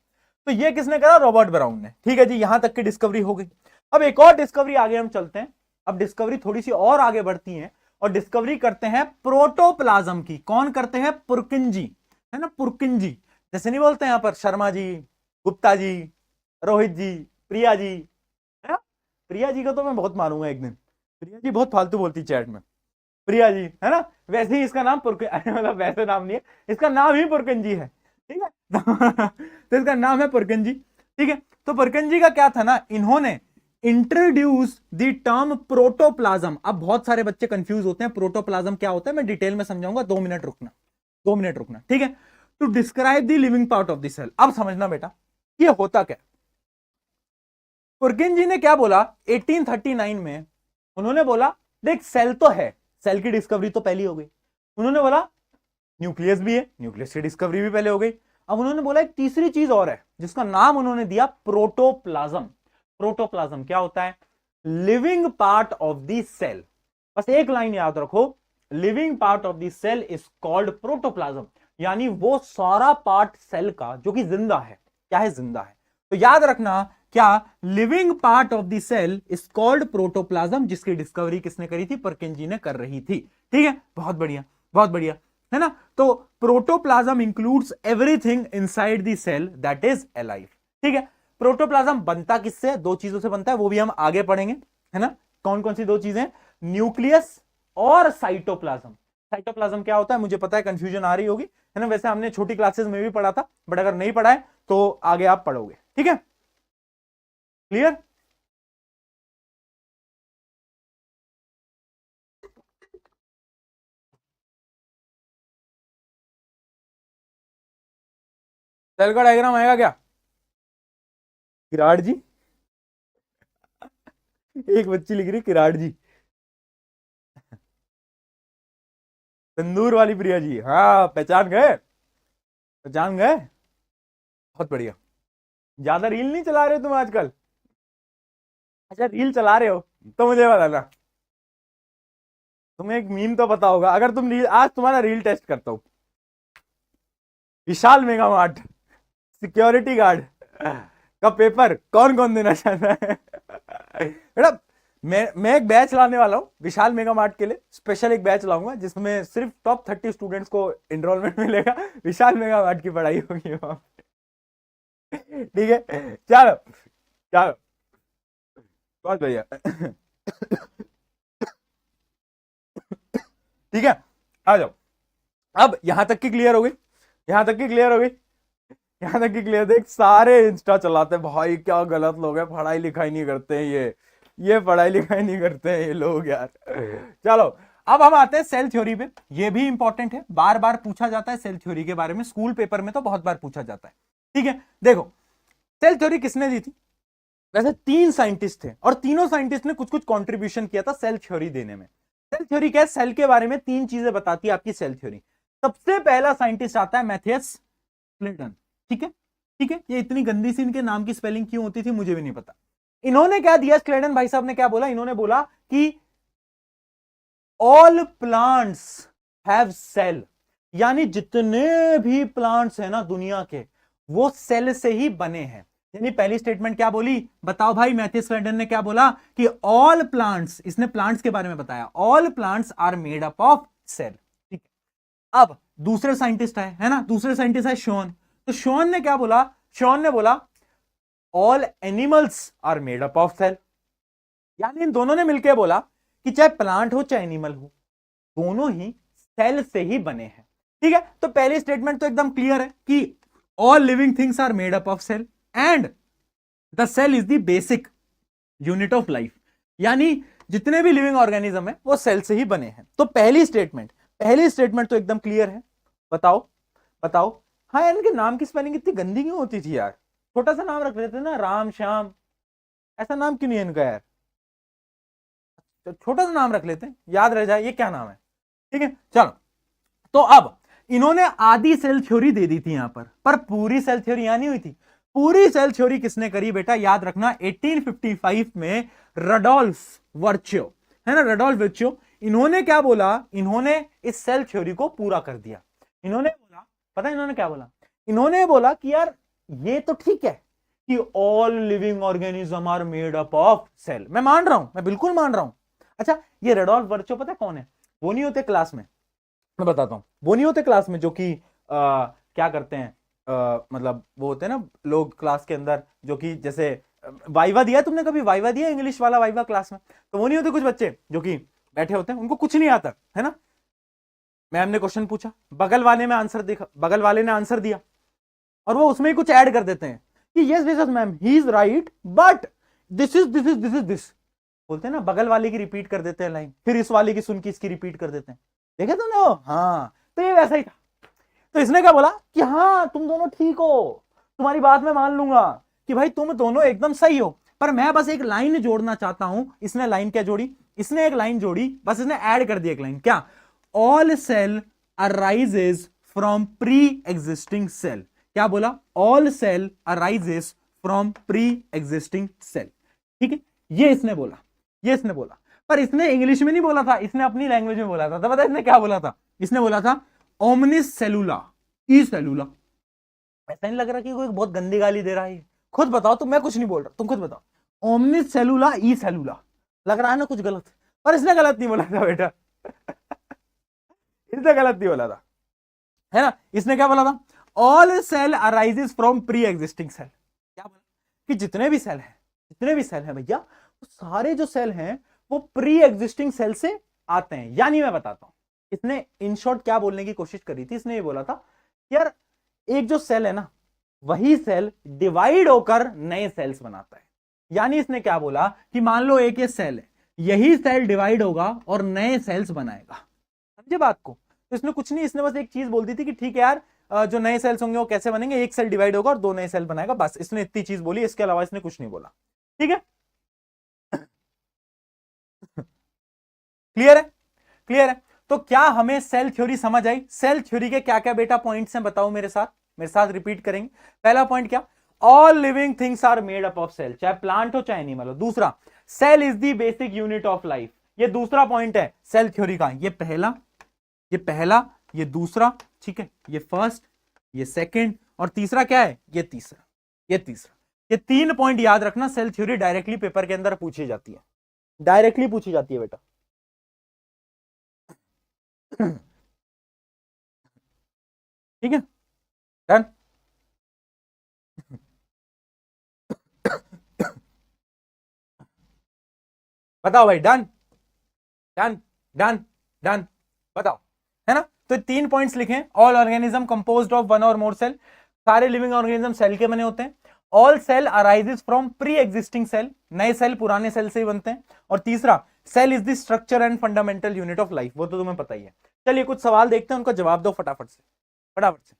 तो ये किसने करा? रॉबर्ट ब्राउन ने। ठीक है जी, यहां तक की डिस्कवरी हो गई। अब एक और डिस्कवरी आगे हम चलते हैं। अब डिस्कवरी थोड़ी सी और आगे बढ़ती है और डिस्कवरी करते हैं प्रोटोप्लाज्म की। कौन करते हैं? पुरकिंजी, है ना, पुरकिंजी। जैसे नहीं बोलते यहां पर शर्मा जी, गुप्ता जी, रोहित जी, प्रिया जी, है ना। प्रिया जी को तो मैं बहुत मारूंगा एक दिन। प्रिया जी बहुत फालतू बोलती चैट में, प्रिया जी, है ना। वैसे ही इसका नाम मतलब वैसे नाम नहीं है, इसका नाम ही पुरकिंजी है, ठीक है। तो इसका नाम है पुरकिंजी, ठीक है। तो पुरकिंजी का क्या था ना, इन्होंने इंट्रोड्यूस द टर्म प्रोटोप्लाज्म। अब बहुत सारे बच्चे कंफ्यूज होते हैं, प्रोटोप्लाज्म क्या होता है, मैं डिटेल में समझाऊंगा। 2 मिनट रुकना, 2 मिनट रुकना, ठीक है। To describe the living part of the cell. अब समझना बेटा ये होता क्या। पुरकिन जी ने क्या बोला 1839 में, उन्होंने बोला देख सेल तो है, सेल की डिस्कवरी तो पहली हो गई, उन्होंने बोला न्यूक्लियस भी है, न्यूक्लियस की डिस्कवरी भी पहले हो गई। अब उन्होंने बोला एक तीसरी चीज और है जिसका नाम उन्होंने दिया प्रोटोप्लाज्म। प्रोटोप्लाज्म क्या होता है? Living part of the cell. बस एक लाइन याद रखो, living part of the cell is called protoplasm, यानी वो सारा पार्ट सेल का जो कि जिंदा है। क्या है? जिंदा है। तो याद रखना क्या, living part of the cell is called protoplasm, जिसकी डिस्कवरी किसने करी थी? परकिन जी ने कर रही थी। ठीक है, बहुत बढ़िया, बहुत बढ़िया, है ना। तो protoplasm includes everything inside the cell that is alive. ठीक है, प्रोटोप्लाज्म बनता किससे? दो चीजों से बनता है, वो भी हम आगे पढ़ेंगे, है ना। कौन कौन सी दो चीजें? न्यूक्लियस और साइटोप्लाज्म। साइटोप्लाज्म क्या होता है मुझे पता है, कंफ्यूजन आ रही होगी, है ना। वैसे हमने छोटी क्लासेस में भी पढ़ा था, बट अगर नहीं पढ़ा है तो आगे आप पढ़ोगे। ठीक है, क्लियर? सेल का डायग्राम आएगा क्या? किराड़ जी, एक बच्ची लिख रही किराड़ जी, तंदूर वाली प्रिया जी, हाँ पहचान गए, पहचान गए, बहुत बढ़िया। ज्यादा रील नहीं चला रहे हो तुम आजकल? अच्छा रील चला रहे हो तो मुझे बताना, तुम्हें एक मीम तो पता होगा। अगर तुम रील, आज तुम्हारा रील टेस्ट करता हूं, विशाल मेगा मार्ट सिक्योरिटी गार्ड का पेपर कौन कौन देना चाहता है? बेटा मैं एक बैच लाने वाला हूं विशाल मेगा मार्ट के लिए, स्पेशल एक बैच लाऊंगा जिसमें सिर्फ टॉप 30 स्टूडेंट्स को एनरोलमेंट मिलेगा, विशाल मेगा मार्ट की पढ़ाई होगी वहां पे। ठीक है, चलो चलो, बहुत बढ़िया। ठीक है, आ जाओ। अब यहां तक की क्लियर हो गई, यहां तक की क्लियर हो गई, यहां तक की क्लियर। देख सारे इंस्टा चलाते हैं भाई, क्या गलत लोग हैं, पढ़ाई लिखाई नहीं करते हैं ये पढ़ाई लिखाई नहीं करते हैं ये लोग यार। चलो अब हम आते हैं सेल थ्योरी पे। ये भी इंपॉर्टेंट है, बार बार पूछा जाता है सेल थ्योरी के बारे में, स्कूल पेपर में तो बहुत बार पूछा जाता है। ठीक है, देखो सेल थ्योरी किसने दी थी? वैसे तीन साइंटिस्ट थे और तीनों साइंटिस्ट ने कुछ कुछ कंट्रीब्यूशन किया था सेल थ्योरी देने में। सेल थ्योरी क्या है? सेल के बारे में तीन चीजें बताती है आपकी सेल थ्योरी। सबसे पहला साइंटिस्ट आता है मैथियस क्लेटन। ठीक है, ठीक है, ये इतनी गंदी सी इनके नाम की स्पेलिंग क्यों होती थी मुझे भी नहीं पता। इन्होंने क्या दिया, क्लेटन भाई साहब ने क्या बोला? इन्होंने बोला कि ऑल प्लांट्स हैव सेल, यानी जितने भी प्लांट्स हैं ना दुनिया के, वो सेल से ही बने हैं। यानी पहली स्टेटमेंट क्या बोली बताओ भाई? मैथियस क्लेटन ने क्या बोला कि ऑल प्लांट्स, इसने प्लांट्स के बारे में बताया, all plants are made up of cell. ठीक है, अब दूसरे साइंटिस्ट है ना, दूसरे साइंटिस्ट है शॉन। तो शॉन ने क्या बोला? शॉन ने बोला all animals are made up of cell. यानी इन दोनों ने मिलकर बोला कि चाहे प्लांट हो चाहे एनिमल हो, दोनों ही सेल से ही बने हैं। ठीक है, तो पहली स्टेटमेंट तो एकदम क्लियर है कि all living things are made up of cell and the cell is the basic unit of life. यानी जितने भी लिविंग ऑर्गेनिज्म है वो सेल से ही बने हैं। तो पहली स्टेटमेंट तो एकदम क्लियर है। बताओ बताओ, हाँ इनके नाम की स्पेलिंग इतनी गंदी क्यों होती थी यार? छोटा सा नाम रख लेते ना, राम श्याम, ऐसा नाम क्यों नहीं है इनका यार? तो छोटा सा नाम रख लेते हैं, याद रह जाए ये क्या नाम है। ठीक है, चलो तो अब इन्होंने आधी सेल थ्योरी दे दी थी यहां पर पूरी सेल थ्योरी यहां नहीं हुई थी। पूरी सेल थ्योरी किसने करी बेटा? याद रखना 1855 में रडोल्फ वर्च्यो, है ना, रडोल्फ वर्च्यो। इन्होंने क्या बोला? इन्होंने इस सेल थ्योरी को पूरा कर दिया। इन्होंने बोला, पता है इन्होंने क्या बोला? इन्होंने बोला कि यार ये तो ठीक है कि all living organism are made up of cell, मैं मान रहा हूं, मैं बिल्कुल मान रहा हूं। अच्छा ये रडोल्फ वर्च्यो पता है कौन है? वो नहीं होते क्लास में, मैं बताता हूं, वो नहीं होते क्लास में जो कि क्या करते हैं, मतलब वो होते हैं ना लोग क्लास के अंदर जो कि जैसे वाइवा दिया, तुमने कभी वाइवा दिया इंग्लिश वाला वाइवा क्लास में? तो वो नहीं होते कुछ बच्चे जो कि बैठे होते हैं, उनको कुछ नहीं आता, है ना। मैम ने क्वेश्चन पूछा, बगल वाले में आंसर देखा, बगल वाले ने आंसर दिया और वो उसमें ही कुछ ऐड कर देते हैं कि yes this is ma'am, he is right but this is this is this is this, बोलते हैं ना, बगल वाले की रिपीट कर देते हैं लाइन, फिर इस वाले की सुन के इसकी रिपीट कर देते हैं। देखे तुमने वो? हाँ, तो ये वैसा ही था। तो इसने क्या बोला कि हाँ तुम दोनों ठीक हो, तुम्हारी बात मैं मान लूंगा कि भाई तुम दोनों एकदम सही हो, पर मैं बस एक लाइन जोड़ना चाहता हूं। इसने लाइन क्या जोड़ी, इसने एक लाइन जोड़ी, बस इसने ऐड कर दिया एक लाइन, क्या, all cell arises from pre existing cell. क्या बोला, all cell arises from pre existing cell. ठीक है, ये इसने बोला, ये इसने बोला, पर इसने इंग्लिश में नहीं बोला था, इसने अपनी लैंग्वेज में बोला था। तो पता है इसने क्या बोला था, इसने बोला था ओमनिस सेलुला ई सेलुला। ऐसा नहीं लग रहा कि कोई बहुत गंदी गाली दे रहा है? खुद बताओ, तुम, मैं कुछ नहीं बोल रहा, तुम खुद बताओ। ओमनिस सेलुला ई सेलुला, लग रहा है ना कुछ गलत, पर इसने गलत नहीं बोला था बेटा। इसने गलत नहीं बोला था, है ना। इसने क्या बोला था, all cell arises from pre existing cell. क्या बोला कि जितने भी सेल हैं, जितने भी सेल हैं भैया, वो सारे जो सेल हैं वो प्री एग्जिस्टिंग सेल से आते हैं। यानी मैं बताता हूं, इसने इन शॉर्ट क्या बोलने की कोशिश करी थी, इसने ये बोला था यार एक जो सेल है ना, वही सेल डिवाइड होकर नए सेल्स बनाता है। यानी इसने क्या बोला कि मान लो एक ये सेल है, यही सेल डिवाइड होगा और नए सेल्स बनाएगा। समझे बात को। तो इसने कुछ नहीं, इसने बस एक चीज बोल दी थी कि ठीक है यार, जो नए सेल्स होंगे वो कैसे बनेंगे, एक सेल डिवाइड होगा और दो नए सेल बनाएगा, बस इसने इतनी चीज बोली, इसके अलावा इसने कुछ नहीं बोला। ठीक है, क्लियर है, क्लियर है। तो क्या हमें सेल थ्योरी समझ आई? सेल थ्योरी के क्या क्या बेटा पॉइंट्स हैं, बताओ मेरे साथ, मेरे साथ रिपीट करेंगे। पहला पॉइंट क्या, all living things are made up of cell, चाहे प्लांट हो चाहे एनिमल हो। दूसरा, cell is the basic unit of life, ये दूसरा पॉइंट है सेल थ्योरी का। ये पहला, ये पहला, ये दूसरा, ठीक है, ये फर्स्ट, ये सेकंड, और तीसरा क्या है, ये तीसरा, ये तीसरा। ये तीन पॉइंट याद रखना, सेल थ्योरी डायरेक्टली पेपर के अंदर पूछी जाती है, डायरेक्टली पूछी जाती है बेटा। ठीक है, डन। बताओ भाई, डन डन डन डन, बताओ, है ना। तो तीन पॉइंट्स लिखें, all organism composed of one or more cell, सारे लिविंग ऑर्गेनिज्म सेल के बने होते हैं। All cell arises from pre existing cell, नए सेल पुराने सेल से ही बनते हैं। और तीसरा, cell is the structure and fundamental unit of life, वो तो तुम्हें पता ही है। चलिए कुछ सवाल देखते हैं, उनका जवाब दो फटाफट से, फटाफट से।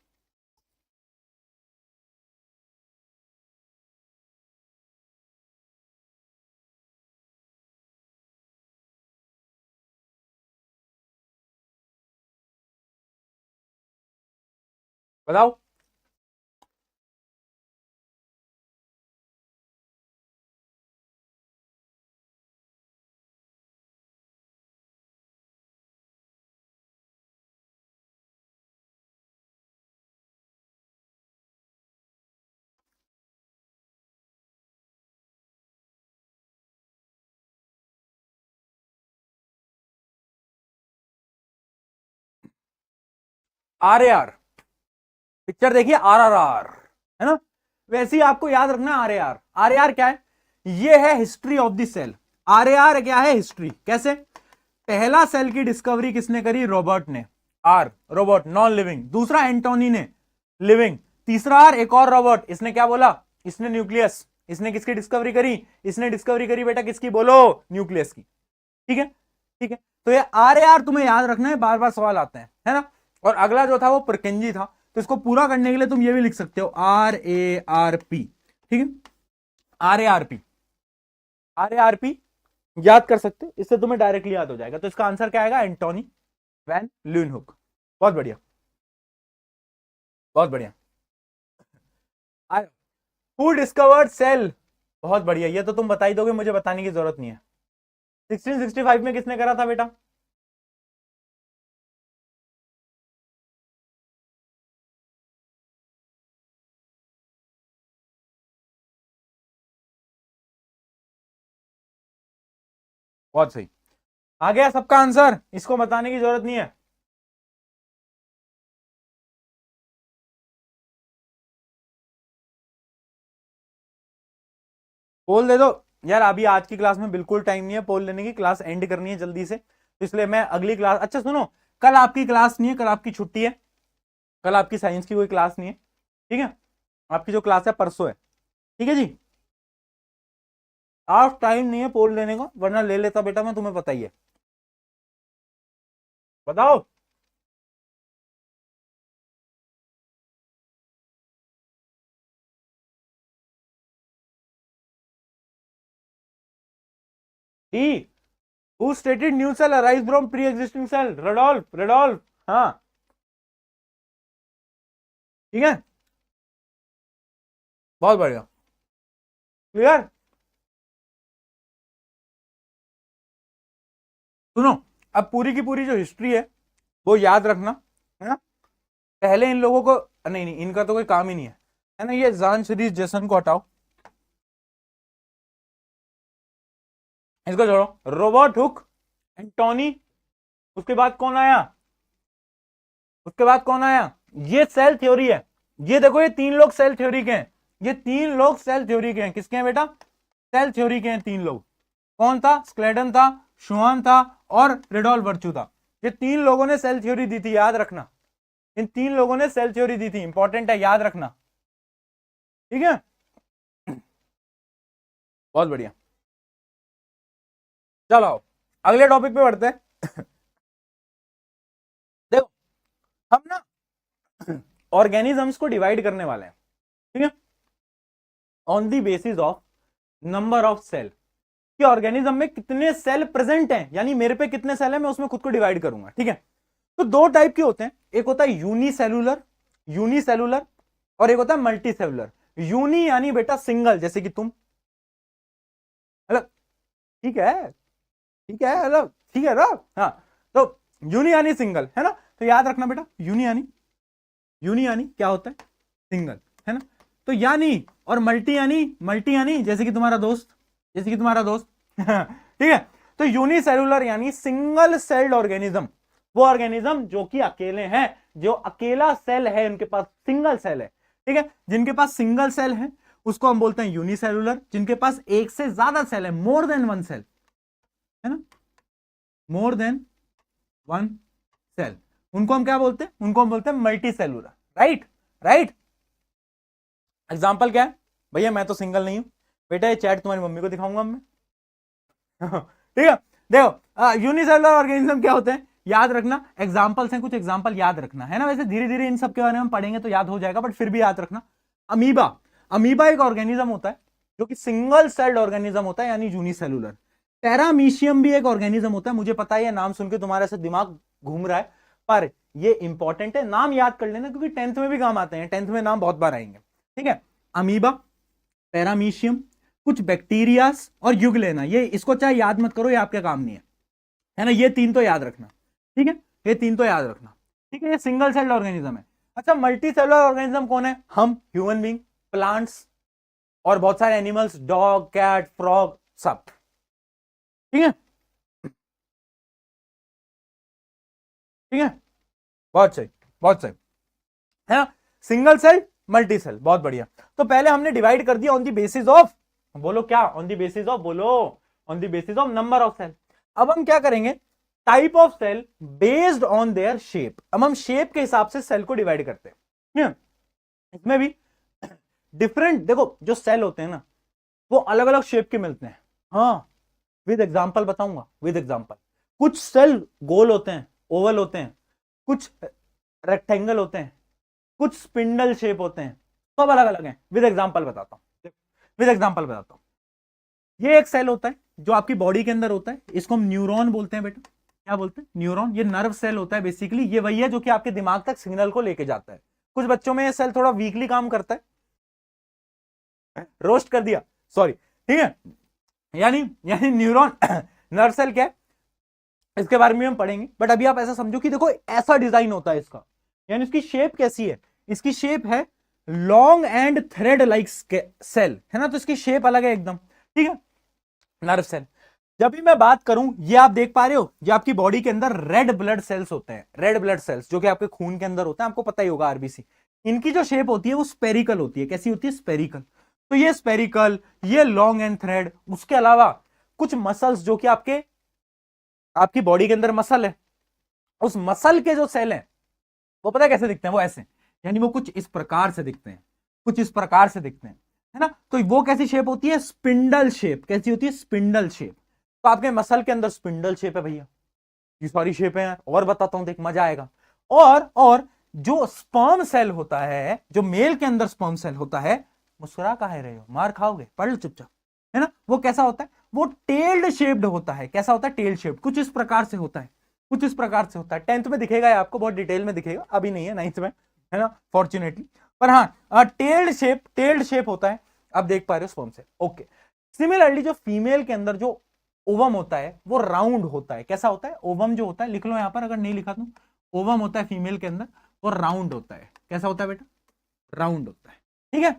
बताओ। आर ए आर, पिक्चर देखिए, आर आर आर, है ना। वैसे ही आपको याद रखना R A R. R A R क्या है, ये है history of the cell. R A R क्या है, हिस्ट्री। कैसे, पहला सेल की डिस्कवरी किसने करी, रॉबर्ट ने, आर रॉबर्ट, नॉन लिविंग। दूसरा एंटोनी ने, लिविंग। तीसरा आर, एक और रॉबर्ट, इसने क्या बोला, इसने न्यूक्लियस। इसने किसकी डिस्कवरी करी, इसने डिस्कवरी करी बेटा किसकी, बोलो, न्यूक्लियस की। ठीक है, ठीक है। तो ये आर ए आर तुम्हें याद रखना है, बार बार सवाल आते हैं, है ना। और अगला जो था वो परकेंजी था, तो इसको पूरा करने के लिए तुम ये भी लिख सकते हो, आर ए आर पी। ठीक है, R A R P, R A R P याद कर सकते हो, इससे तुम्हें डायरेक्टली याद हो जाएगा। तो इसका आंसर क्या आएगा, एंटोनी वैन ल्यूनहुक। बहुत बढ़िया, बहुत बढ़िया। हु डिस्कवर्ड सेल, बहुत बढ़िया, ये तो तुम बता ही दोगे, मुझे बताने की जरूरत नहीं है। 1665 में किसने करा था बेटा, बहुत सही, आ गया सबका आंसर, इसको बताने की जरूरत नहीं है। पोल दे दो यार, अभी आज की क्लास में बिल्कुल टाइम नहीं है पोल लेने की, क्लास एंड करनी है जल्दी से, तो इसलिए मैं अगली क्लास, अच्छा सुनो, कल आपकी क्लास नहीं है, कल आपकी छुट्टी है, कल आपकी साइंस की कोई क्लास नहीं है, ठीक है। आपकी जो क्लास है परसों है, ठीक है जी। आज टाइम नहीं है पोल लेने का, वरना ले लेता बेटा मैं, तुम्हें पता ही है। बताओ। The, who stated new cell arise from pre existing cell, Rudolf, Rudolf, हाँ ठीक है, बहुत बढ़िया, क्लियर। सुनो, अब पूरी की पूरी जो हिस्ट्री है वो याद रखना, है ना। पहले इन लोगों को, नहीं नहीं इनका तो कोई काम ही नहीं है ना, ये जान सीरीज जेसन को हटाओ, इसको छोड़ो, रॉबर्ट हुक, एंटोनी, उसके बाद कौन आया, उसके बाद कौन आया, ये सेल थ्योरी है, ये देखो ये तीन लोग सेल थ्योरी के हैं, ये तीन लोग सेल थ्योरी के हैं, किसके हैं बेटा, सेल थ्योरी के हैं तीन लोग, कौन था, स्क्लेडन था, शुआन था और रेडोल्फ वर्चू था, ये तीन लोगों ने सेल थ्योरी दी थी, याद रखना, इन तीन लोगों ने सेल थ्योरी दी थी, इंपॉर्टेंट है, याद रखना, ठीक है, बहुत बढ़िया। चलो अगले टॉपिक पे बढ़ते हैं। देखो हम ना ऑर्गेनिजम्स को डिवाइड करने वाले हैं, ठीक है, on the basis of number of cell, कि ऑर्गेनिज्म में कितने सेल प्रेजेंट हैं, यानी मेरे पे कितने सेल हैं मैं उसमें खुद को डिवाइड करूंगा, ठीक है। तो दो टाइप के होते हैं, एक होता है यूनिसेलुलर, यूनिसेलुलर, और एक होता है मल्टी सेलुलर। यूनि यानी बेटा सिंगल, जैसे कि तुम, मतलब ठीक है, ठीक है, मतलब ठीक है ना, हाँ, तो यूनि यानी सिंगल, है ना, तो याद रखना बेटा यूनि यानी क्या होता है, सिंगल, है ना, तो यानी, और मल्टी यानी जैसे कि तुम्हारा दोस्त, जैसे कि तुम्हारा दोस्त, ठीक है, तो यूनिसेलुलर यानी सिंगल सेल्ड ऑर्गेनिज्म, वो ऑर्गेनिज्म जो कि अकेले हैं, जो अकेला सेल है उनके पास, सिंगल सेल है, ठीक है, जिनके पास सिंगल सेल है उसको हम बोलते हैं यूनिसेलुलर, जिनके पास एक से ज्यादा सेल है, मोर देन वन सेल, है ना, मोर देन वन सेल, उनको हम क्या बोलते हैं, उनको हम बोलते हैं multi cellular, right, right. Example क्या है भैया, मैं तो सिंगल नहीं हूं बेटा, ये चैट तुम्हारी मम्मी को दिखाऊंगा मैं, ठीक है, देखो यूनिसेलुलर ऑर्गेनिज्म क्या होते हैं, याद रखना, एग्जांपल्स हैं कुछ, एग्जांपल याद रखना, है ना, वैसे धीरे धीरे इन सब के बारे में पढ़ेंगे तो याद हो जाएगा, बट फिर भी याद रखना। अमीबा, अमीबा एक ऑर्गेनिज्म होता है जो कि सिंगल सेल्ड ऑर्गेनिज्म होता है, यानी यूनिसेलुलर। पैरामीशियम भी एक ऑर्गेनिज्म होता है, मुझे पता है ये नाम सुन के तुम्हारे से दिमाग घूम रहा है, पर ये इंपॉर्टेंट है, नाम याद कर लेना क्योंकि 10th में भी काम आते हैं, 10th में नाम बहुत बार आएंगे, ठीक है। अमीबा, पैरामीशियम, कुछ बैक्टीरियास और युगलेना, ये इसको चाहे याद मत करो, ये आपके काम नहीं है ना, ये तीन तो याद रखना, ठीक है, ये तीन तो याद रखना, ठीक है, ये सिंगल सेल्ड ऑर्गेनिज्म है। अच्छा, मल्टी सेलुलर ऑर्गेनिज्म कौन है, हम ह्यूमन बीइंग, प्लांट्स और बहुत सारे एनिमल्स, डॉग, कैट, फ्रॉग, सब, ठीक है, ठीक है, बहुत सही, बहुत सही, है ना, सिंगल सेल, मल्टी सेल, बहुत बढ़िया। तो पहले हमने डिवाइड कर दिया ऑन द बेसिस ऑफ, बोलो क्या, ऑन द बेसिस ऑफ, बोलो on the basis of number of cell. अब हम क्या करेंगे, type of cell based on their shape, अब हम शेप के हिसाब से सेल को डिवाइड करते हैं, इसमें भी डिफरेंट, देखो जो सेल होते हैं ना वो अलग अलग शेप के मिलते हैं, हाँ, विद एग्जांपल बताऊंगा, विद एग्जांपल, कुछ सेल गोल होते हैं, ओवल होते हैं, कुछ रेक्टेंगल होते हैं, कुछ स्पिंडल शेप होते हैं, सब अलग अलग हैं, विद एग्जांपल बताता हूं, विद एग्जांपल बताता हूं। ये एक सेल होता है जो आपकी बॉडी के अंदर होता है, इसको हम न्यूरॉन बोलते हैं बेटा, क्या बोलते हैं, न्यूरॉन, ये नर्व सेल होता है बेसिकली, ये वही है जो कि आपके दिमाग तक सिग्नल को लेके जाता है। कुछ बच्चों में ये सेल थोड़ा वीकली काम करता है, रोस्ट कर दिया, सॉरी, ठीक है, यानी न्यूरॉन नर्व सेल क्या है इसके बारे में हम पढ़ेंगे, बट अभी आप ऐसा समझो कि देखो ऐसा डिजाइन होता है इसका, यानी इसकी शेप कैसी है, इसकी शेप है long and thread like cell, है ना, तो इसकी शेप अलग है एकदम, ठीक है, नर्व सेल। जब भी मैं बात करूं, ये आप देख पा रहे हो, ये आपकी बॉडी के अंदर रेड ब्लड सेल्स होते हैं, रेड ब्लड सेल्स जो कि आपके खून के अंदर होते हैं, आपको पता ही होगा, आरबीसी, इनकी जो शेप होती है वो स्पेरिकल होती है, कैसी होती है, स्पेरिकल, तो ये स्पेरिकल, ये लॉन्ग एंड थ्रेड, उसके अलावा कुछ मसल्स जो कि आपकी बॉडी के अंदर मसल है, उस मसल के जो सेल हैं वो पता है कैसे दिखते हैं, वो ऐसे, यानी वो कुछ इस प्रकार से दिखते हैं, कुछ इस प्रकार से दिखते हैं, है ना, तो वो कैसी शेप होती है, स्पिंडल शेप, कैसी होती है, स्पिंडल शेप। तो आपके मसल के अंदर स्पिंडल शेप है भैया, ये सारी शेप है, और बताता हूं, देख मजा आएगा। और जो स्पर्म सेल होता है, जो मेल के अंदर स्पर्म सेल होता है, मुस्कुरा काहे रहे हो, मार खाओगे, पढ़ लो चुपचाप, है ना, वो कैसा होता है, वो टेल्ड शेप्ड होता है। कैसा होता है? टेल्ड शेप्ड, कुछ इस प्रकार से होता है, कुछ इस प्रकार से होता है। 10th में दिखेगा ये आपको, बहुत डिटेल में दिखेगा, अभी नहीं है 9th में, है ना, फॉर्चुनेटली। पर हाँ, टेल्ड शेप होता है, आप देख पा रहे हो स्पर्म से। ओके, सिमिलरली जो फीमेल के अंदर जो ओवम होता है वो राउंड होता है। कैसा होता है? ओवम जो होता है, लिख लो यहां पर अगर नहीं लिखा तो, ओवम होता है फीमेल के अंदर, वो राउंड होता है। कैसा होता है बेटा? राउंड होता है। ठीक है,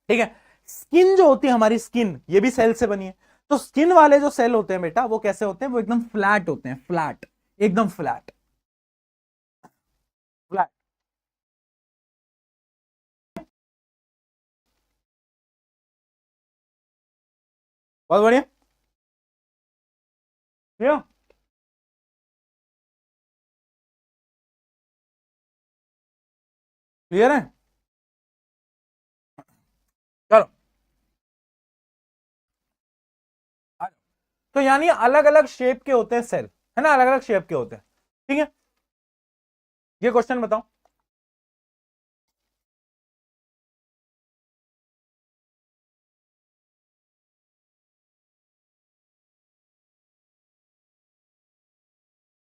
ठीक है। स्किन जो होती है हमारी, स्किन ये भी सेल से बनी है। तो स्किन वाले जो सेल होते हैं बेटा, वो कैसे होते हैं? वो एकदम फ्लैट होते हैं, फ्लैट, एकदम फ्लैट, फ्लैट। बहुत बढ़िया, क्लियर, क्लियर है? चलो, तो यानी अलग अलग शेप के होते हैं सेल, है ना, अलग अलग शेप के होते हैं। ठीक है, ये क्वेश्चन बताओ।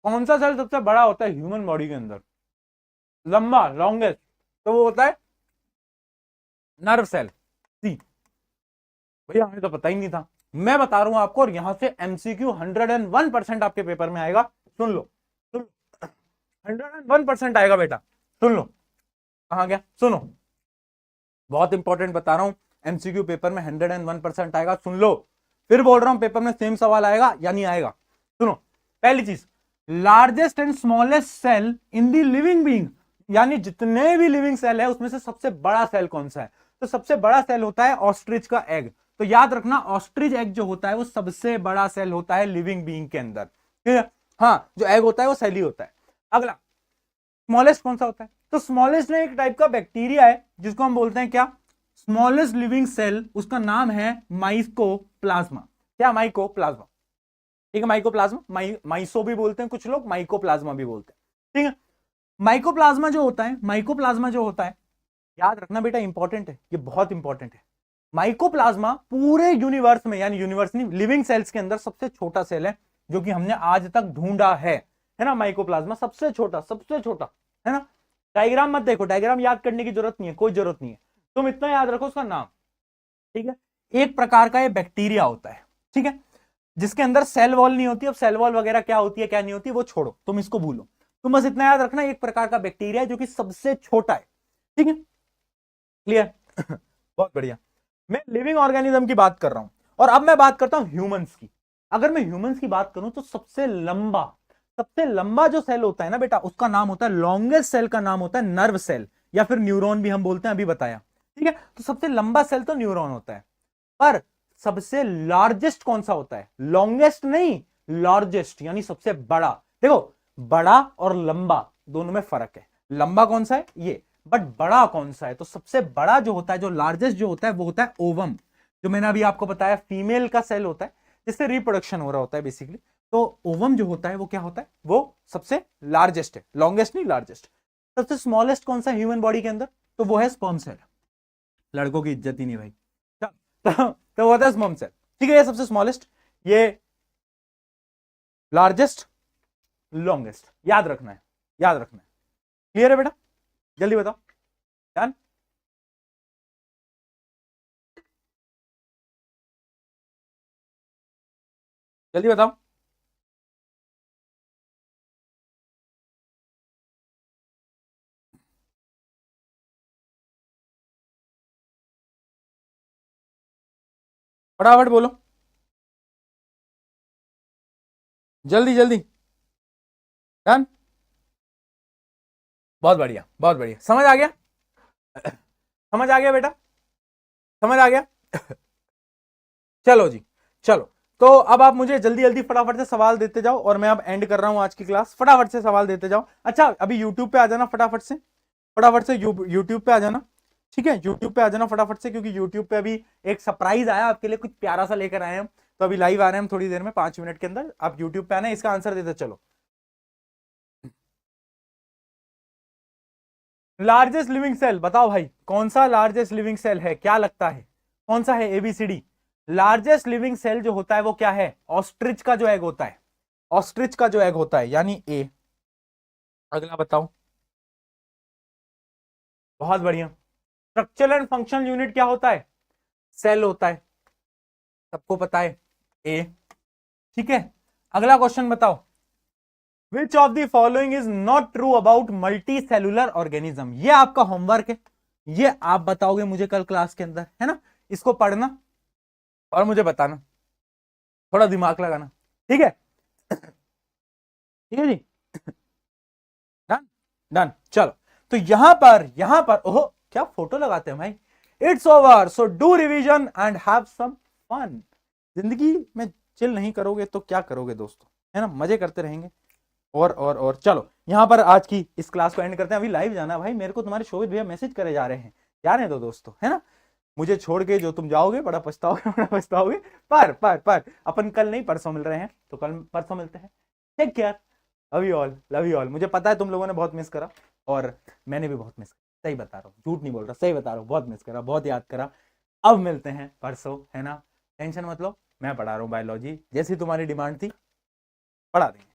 कौन सा सेल सबसे बड़ा होता है ह्यूमन बॉडी के अंदर, लंबा, लॉन्गेस्ट? तो वो होता है नर्व सेल, सी। भैया हमें तो पता ही नहीं था, मैं बता रहा हूं आपको, और यहां से एमसीक्यू 101% आपके पेपर में आएगा। सुन लो, सुन लो, 101% आएगा बेटा, सुन लो। कहां गया? सुनो, बहुत इंपॉर्टेंट बता रहा हूं, एमसीक्यू पेपर में 101% आएगा, सुन लो। फिर बोल रहा हूं, पेपर में सेम सवाल आएगा या नहीं आएगा? सुनो, पहली चीज, largest and smallest cell in the living being, यानी जितने भी लिविंग सेल है उसमें से सबसे बड़ा सेल कौन सा है? तो सबसे बड़ा सेल होता है ऑस्ट्रिच का एग। तो याद रखना, ऑस्ट्रिच एग जो होता है वो सबसे बड़ा सेल होता है लिविंग बीइंग के अंदर। ठीक है, हाँ, जो एग होता है वो सेल ही होता है। अगला, स्मॉलेस्ट कौन सा होता है? तो स्मॉलेस्ट में एक टाइप का बैक्टीरिया है जिसको हम बोलते हैं क्या? स्मॉलेस्ट लिविंग सेल, उसका नाम है माइकोप्लाज्मा। क्या? माइकोप्लाज्मा। ठीक है, माइकोप्लाज्मा, माइसो भी बोलते हैं कुछ लोग, माइकोप्लाज्मा भी बोलते हैं। ठीक है, माइकोप्लाज्मा जो होता है, माइकोप्लाज्मा जो होता है, याद रखना बेटा, इंपॉर्टेंट है, ये बहुत इंपॉर्टेंट है। माइकोप्लाज्मा पूरे यूनिवर्स में, यानी यूनिवर्स नहीं, लिविंग सेल्स के अंदर सबसे छोटा सेल है जो कि हमने आज तक ढूंढा है ना। माइकोप्लाज्मा सबसे छोटा, सबसे छोटा, है ना। डायग्राम मत देखो, डायग्राम याद करने की जरूरत नहीं है, कोई जरूरत नहीं है, तुम इतना याद रखो उसका नाम। ठीक है, एक प्रकार का ये बैक्टीरिया होता है, ठीक है, जिसके अंदर सेल वॉल नहीं होती। अब सेल वॉल वगैरह क्या होती है क्या नहीं होती वो छोड़ो, तुम इसको भूलो, तुम बस इतना याद रखना, एक प्रकार का बैक्टीरिया है जो कि सबसे छोटा है। ठीक है, क्लियर? बहुत बढ़िया। मैं लिविंग ऑर्गेनिज्म की बात कर रहा हूं, और अब मैं बात करता हूं ह्यूमंस की। अगर मैं ह्यूमंस की बात करूं तो सबसे लंबा जो सेल होता है ना बेटा, उसका नाम होता है, लॉन्गेस्ट सेल का नाम होता है नर्व सेल, या फिर न्यूरॉन भी हम बोलते हैं, अभी बताया। ठीक है, तो सबसे लंबा सेल तो न्यूरॉन होता है, पर सबसे लार्जेस्ट कौन सा होता है? लॉन्गेस्ट नहीं, लार्जेस्ट, यानी सबसे बड़ा। देखो, बड़ा और लंबा दोनों में फर्क है। लंबा कौन सा है? ये, बट बड़ा कौन सा है? तो सबसे बड़ा जो होता है, जो लार्जेस्ट जो होता है, वो होता है ओवम, जो मैंने अभी आपको बताया फीमेल का सेल होता है जिससे रिप्रोडक्शन हो रहा होता है बेसिकली। तो ओवम जो होता है वो क्या होता है? वो सबसे लार्जेस्ट है, लॉन्गेस्ट नहीं, लार्जेस्ट। सबसे स्मॉलेस्ट कौन सा ह्यूमन बॉडी के अंदर? तो वो है स्पर्म सेल। लड़कों की इज्जत ही नहीं भाई। तो वो होता है स्पर्म सेल। ठीक है, ये सबसे स्मॉलेस्ट, ये लार्जेस्ट, लॉन्गेस्ट, याद रखना है, याद रखना है। क्लियर है बेटा? जल्दी बताओ, डन? जल्दी बताओ। फटाफट बोलो, जल्दी जल्दी। डन? बहुत बढ़िया, बहुत बढ़िया, समझ आ गया? समझ आ गया बेटा? समझ आ गया? चलो जी, चलो। तो अब आप मुझे जल्दी जल्दी फटाफट से सवाल देते जाओ, और मैं अब एंड कर रहा हूं आज की क्लास। फटाफट से सवाल देते जाओ। अच्छा, अभी यूट्यूब पे आ जाना फटाफट से, फटाफट से यूट्यूब पे आ जाना। ठीक है, यूट्यूब पे आ जाना फटाफट से, क्योंकि यूट्यूब पे अभी एक सरप्राइज आया आपके लिए, कुछ प्यारा सा लेकर आए हम। तो अभी लाइव आ रहे हैं हम थोड़ी देर में, 5 मिनट के अंदर आप यूट्यूब पे आना, इसका आंसर देते चलो। लार्जेस्ट लिविंग सेल बताओ भाई, कौन सा लार्जेस्ट लिविंग सेल है? क्या लगता है कौन सा है? एबीसीडी। लार्जेस्ट लिविंग सेल जो होता है वो क्या है? ऑस्ट्रिच का जो एग होता है, ऑस्ट्रिच का जो एग होता है, यानी ए। अगला बताओ। बहुत बढ़िया। स्ट्रक्चरल एंड फंक्शनल यूनिट क्या होता है? सेल होता है, सबको पता है, ए। ठीक है, अगला क्वेश्चन बताओ। Which of the following is not true about multi cellular organism? ये आपका होमवर्क है, ये आप बताओगे मुझे कल क्लास के अंदर, है ना? इसको पढ़ना और मुझे बताना, थोड़ा दिमाग लगाना, ठीक है? ठीक है जी, डन डन। चलो, तो यहां पर ओहो, क्या फोटो लगाते हैं भाई। It's over, so do revision and have some fun. जिंदगी में चिल नहीं करोगे तो क्या करोगे दोस्तों, है ना? मजे करते रहेंगे। और चलो, यहां पर आज की इस क्लास को एंड करते हैं। अभी लाइव जाना है भाई मेरे को, तुम्हारे शोभित भैया मैसेज करे जा रहे हैं, जाने दो दोस्तों, है ना? मुझे छोड़ के जो तुम जाओगे बड़ा पछताओगे, बड़ा पछताओगे। पर अपन कल नहीं परसों मिल रहे हैं, तो कल परसों मिलते हैं। Take care, love you all, love you all. मुझे पता है तुम लोगों ने बहुत मिस करा, और मैंने भी बहुत मिस करा, सही बता रहा हूँ, झूठ नहीं बोल रहा, सही बता रहा हूँ, बहुत मिस करा, बहुत याद करा। अब मिलते हैं परसों, है ना? टेंशन मत लो, मैं पढ़ा रहा हूँ बायोलॉजी, जैसी तुम्हारी डिमांड थी पढ़ा देंगे।